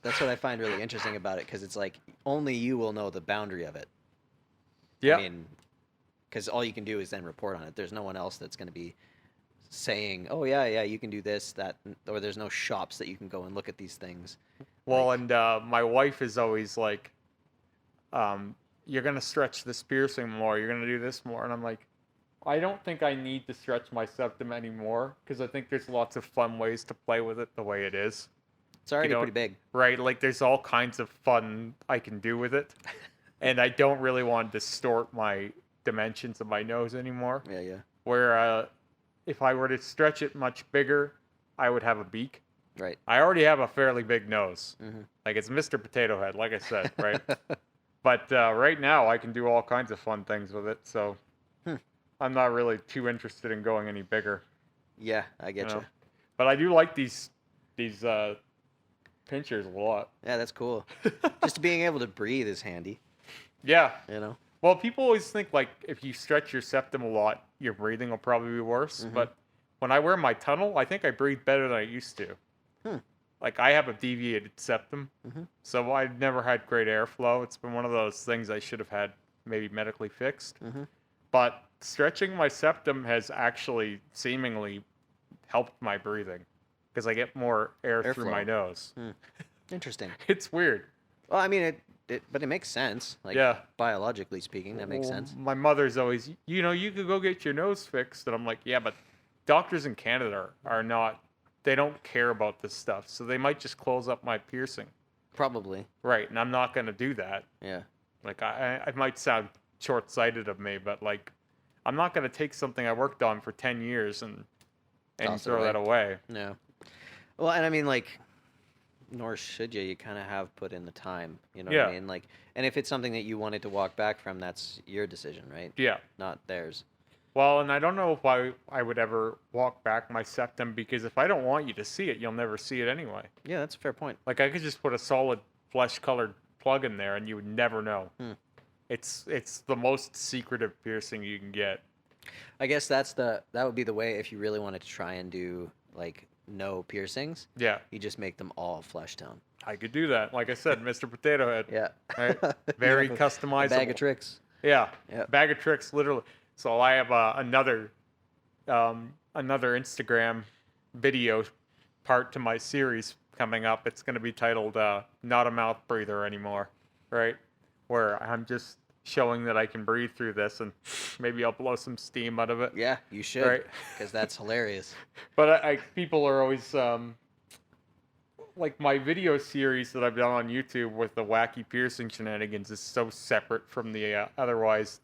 what I find really interesting about it because it's like only you will know the boundary of it. Yeah. I mean, because all you can do is then report on it. There's no one else that's going to be saying, "Oh yeah, you can do this, that," or there's no shops that you can go and look at these things. Well, Like, and my wife is always like, "You're gonna stretch this piercing more. You're gonna do this more," and I'm like, I don't think I need to stretch my septum anymore because I think there's lots of fun ways to play with it the way it is. it's already pretty big. Right? Like there's all kinds of fun I can do with it, and I don't really want to distort my dimensions of my nose anymore. Yeah. Where if I were to stretch it much bigger, I would have a beak. Right. I already have a fairly big nose. Mm-hmm. Like it's Mr. Potato Head, like I said, right? But right now I can do all kinds of fun things with it, so I'm not really too interested in going any bigger. Yeah, I get you. But I do like these pinchers a lot. Yeah, that's cool. Just being able to breathe is handy. Yeah. You know. Well, people always think like if you stretch your septum a lot, your breathing will probably be worse. Mm-hmm. But when I wear my tunnel, I think I breathe better than I used to. Like I have a deviated septum, so I've never had great airflow. It's been one of those things I should have had maybe medically fixed. But stretching my septum has actually seemingly helped my breathing because I get more air through my nose. Interesting. It's weird. Well, I mean, but it makes sense. Like, biologically speaking, that makes sense. My mother's always, you could go get your nose fixed. And I'm like, yeah, but doctors in Canada are not, they don't care about this stuff. So they might just close up my piercing. Probably. Right. And I'm not going to do that. Yeah. Like, I might sound short-sighted of me, but like, I'm not going to take something I worked on for 10 years and throw that away. No. Well, and I mean, like, nor should you. You kind of have put in the time. You know what I mean? Like, and if it's something that you wanted to walk back from, that's your decision, right? Yeah. Not theirs. Well, and I don't know if I would ever walk back my septum because if I don't want you to see it, you'll never see it anyway. Yeah, that's a fair point. Like, I could just put a solid flesh-colored plug in there and you would never know. It's the most secretive piercing you can get. I guess that would be the way if you really wanted to try and do, like, no piercings. Yeah. You just make them all flesh tone. I could do that. Like I said, Mr. Potato Head. Yeah. Right? Very customizable. A bag of tricks. Yeah. Yep. Bag of tricks, literally. So I have another Instagram video part to my series coming up. It's going to be titled Not a Mouth Breather Anymore, right? Where I'm just showing that I can breathe through this and maybe I'll blow some steam out of it. Yeah, you should. Right? Because that's hilarious. But people are always like my video series that I've done on YouTube with the wacky piercing shenanigans is so separate from the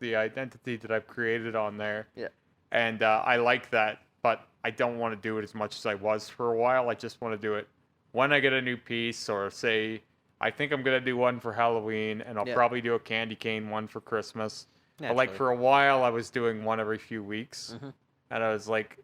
the identity that I've created on there. Yeah. And I like that, but I don't want to do it as much as I was for a while. I just want to do it when I get a new piece, or say I think I'm gonna do one for Halloween, and I'll probably do a candy cane one for Christmas. But like for a while, I was doing one every few weeks, and I was like,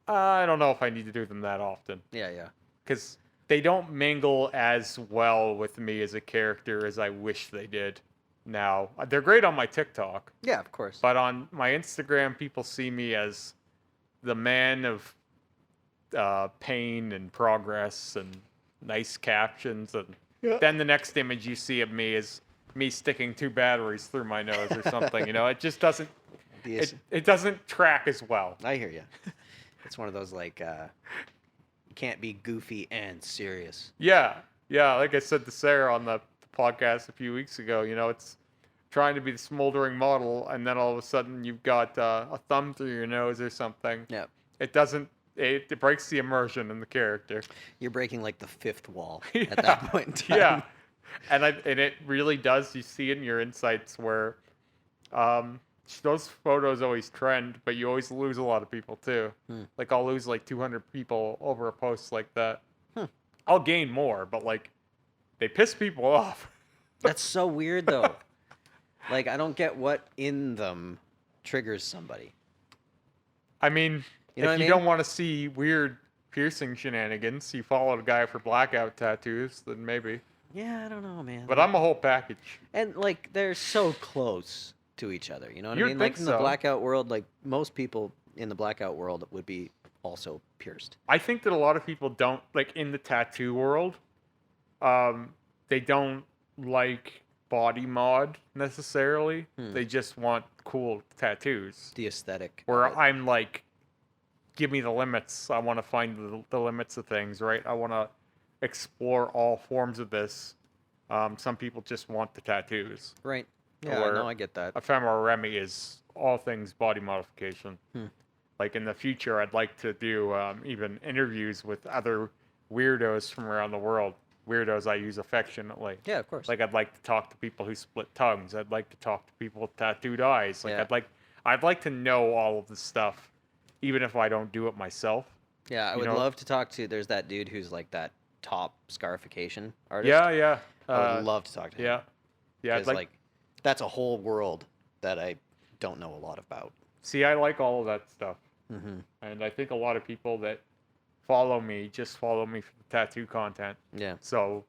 I don't know if I need to do them that often. Yeah. Because they don't mingle as well with me as a character as I wish they did now. They're great on my TikTok. Yeah, of course. But on my Instagram, people see me as the man of pain and progress and nice captions. And then the next image you see of me is me sticking 2 batteries through my nose or something. It just doesn't... It doesn't track as well. I hear you. It's one of those, like... can't be goofy and serious. Yeah. Like I said to Sarah on the podcast a few weeks ago, it's trying to be the smoldering model, and then all of a sudden you've got a thumb through your nose or something. Yeah. It doesn't. It breaks the immersion in the character. You're breaking like the 5th wall at that point in time. Yeah. And it really does. You see it in your insights where those photos always trend, but you always lose a lot of people too. Like I'll lose like 200 people over a post like that. I'll gain more, but like they piss people off. That's so weird though. Like I don't get what in them triggers somebody. I mean, if you don't want to see weird piercing shenanigans, you follow a guy for blackout tattoos, then maybe. Yeah, I don't know, man. But I'm a whole package. And like they're so close to each other, you know what I You'd mean? think Like in the so. blackout world, like most people in the blackout world would be also pierced. I think that a lot of people don't, like in the tattoo world, they don't like body mod necessarily. Hmm. They just want cool tattoos. The aesthetic. Where of it. I'm like, give me the limits. I want to find the limits of things, right? I want to explore all forms of this. Some people just want the tattoos. Right. Yeah, Where no, I get that. Ephemeral Remy is all things body modification. Like in the future, I'd like to do even interviews with other weirdos from around the world. Weirdos I use affectionately. Yeah, of course. Like I'd like to talk to people who split tongues. I'd like to talk to people with tattooed eyes. Like Yeah. I'd like to know all of this stuff, even if I don't do it myself. Yeah, I You would know- love to talk to. There's that dude who's like that top scarification artist. Yeah, yeah. I would love to talk to him. Yeah. Yeah, I'd 'Cause, like, like, that's a whole world that I don't know a lot about. see, I like all of that stuff. Mm-hmm. And I think a lot of people that follow me just follow me for the tattoo content. Yeah. So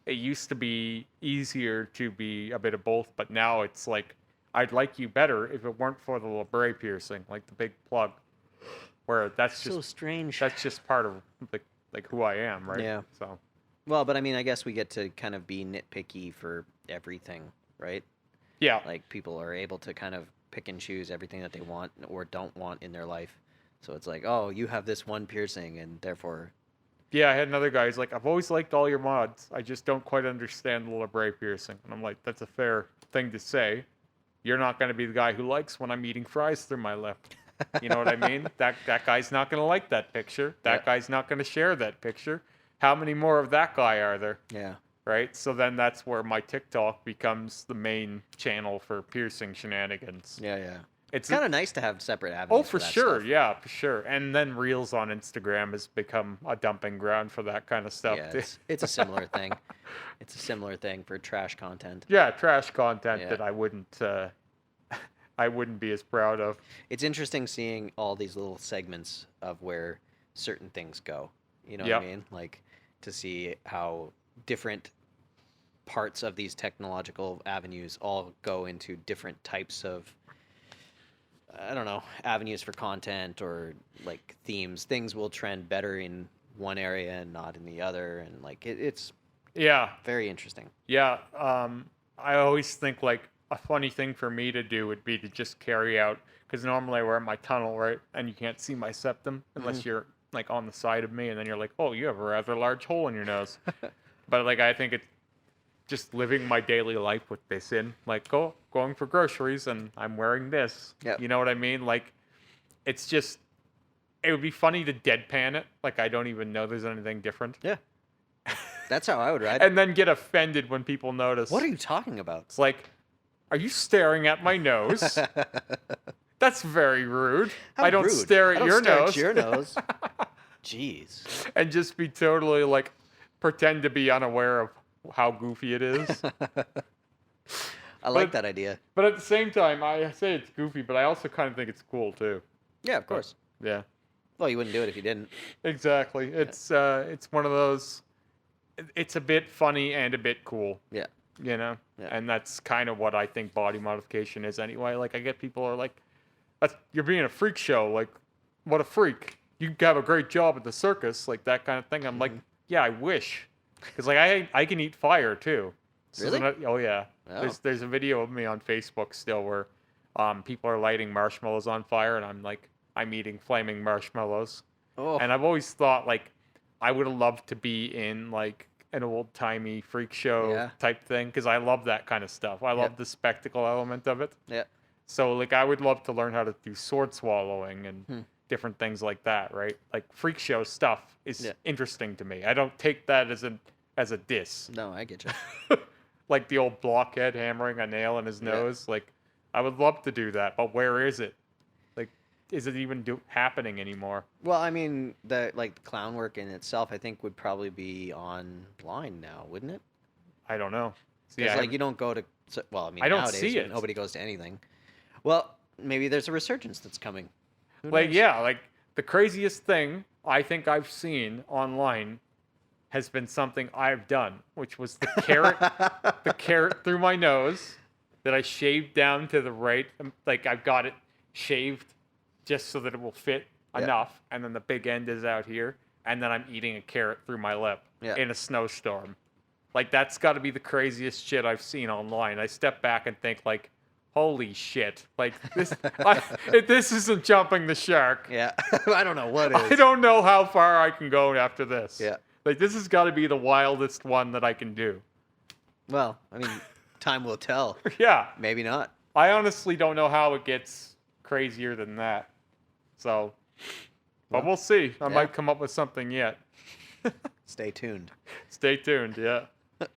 it used to be easier to be a bit of both, but now it's like I'd like you better if it weren't for the labret piercing, like the big plug, where that's So just strange. part of like who I am, right? Yeah. So Well, but I mean, I guess we get to kind of be nitpicky for everything, right? yeah, Like people are able to kind of pick and choose everything that they want or don't want in their life. So it's like, oh, you have this one piercing, and therefore, yeah. I had another guy who's like, I've always liked all your mods. I just don't quite understand the labret piercing, and I'm like, that's a fair thing to say. You're not going to be the guy who likes when I'm eating fries through my lip. You know what I mean? That guy's not going to like that picture. That Yeah. guy's not going to share that picture. How many more of that guy are there? yeah, Right? So then that's where my TikTok becomes the main channel for piercing shenanigans. yeah. It's It's kind of nice to have separate avenues. oh, for that sure. stuff. Yeah, for sure. And then Reels on Instagram has become a dumping ground for that kind of stuff. Yeah, too. it's a similar thing. It's a similar thing for trash content. Yeah, trash content Yeah. that I wouldn't be as proud of. It's interesting seeing all these little segments of where certain things go. You know what Yep. I mean? Like to see how different parts of these technological avenues all go into different types of, I don't know, avenues for content or like themes. Things will trend better in one area and not in the other, and like it's Yeah, very interesting. yeah. I always think like a funny thing for me to do would be to just carry out, because normally I wear my tunnel, right? And you can't see my septum unless you're like on the side of me, and then you're like, oh, you have a rather large hole in your nose. But like I think it's just living my daily life with this in, like going for groceries and I'm wearing this. Yep. You know what I mean? Like it's just, it would be funny to deadpan it, like I don't even know there's anything different. Yeah, that's how I would ride. And then get offended when people notice. What are you talking about? It's like, are you staring at my nose? That's very rude. How I don't rude. stare at I don't your stare nose. At your nose. Jeez. And just be totally like, pretend to be unaware of how goofy it is. I like But- that idea. But at the same time, I say it's goofy, but I also kind of think it's cool too. Yeah, of course. Yeah, Well, you wouldn't do it if you didn't. exactly. It's one of those. It's a bit funny and a bit cool. Yeah. You know, Yeah. and that's kind of what I think body modification is anyway. Like I get people are like, "You're being a freak show." Like, what a freak! You have a great job at the circus, like that kind of thing. I'm like, yeah, I wish, because like I can eat fire too. So Really? oh yeah. Oh. There's a video of me on Facebook still where people are lighting marshmallows on fire, and I'm eating flaming marshmallows. Oh, And I've always thought like I would have loved to be in like an old timey freak show Yeah. type thing, because I love that kind of stuff. I love the spectacle element of it. yeah. So like I would love to learn how to do sword swallowing and different things like that, right? Like freak show stuff is Yeah. interesting to me. I don't take that as a diss. No, I get you. Like the old blockhead hammering a nail in his Yeah. nose. Like I would love to do that, but where is it? Like, is it even happening anymore? Well, I mean, the clown work in itself, I think, would probably be online now, wouldn't it? I don't know. See, Because I like you don't go to. Well, I mean, I don't nowadays see it. nobody goes to anything. Well, maybe there's a resurgence that's coming. Who like knows? yeah, like the craziest thing I think I've seen online has been something I've done, which was the carrot through my nose that I shaved down to the right. Like I've got it shaved just so that it will fit Yeah. enough, and then the big end is out here, and then I'm eating a carrot through my lip Yeah. in a snowstorm. Like, that's got to be the craziest shit I've seen online. I step back and think, like, holy shit. Like, this isn't jumping the shark. Yeah. I don't know what is. I don't know how far I can go after this. Yeah. Like, this has got to be the wildest one that I can do. Well, I mean, time will tell. Yeah. Maybe not. I honestly don't know how it gets crazier than that. So, but Well, we'll see. I yeah. might come up with something yet. Stay tuned. Stay tuned, yeah.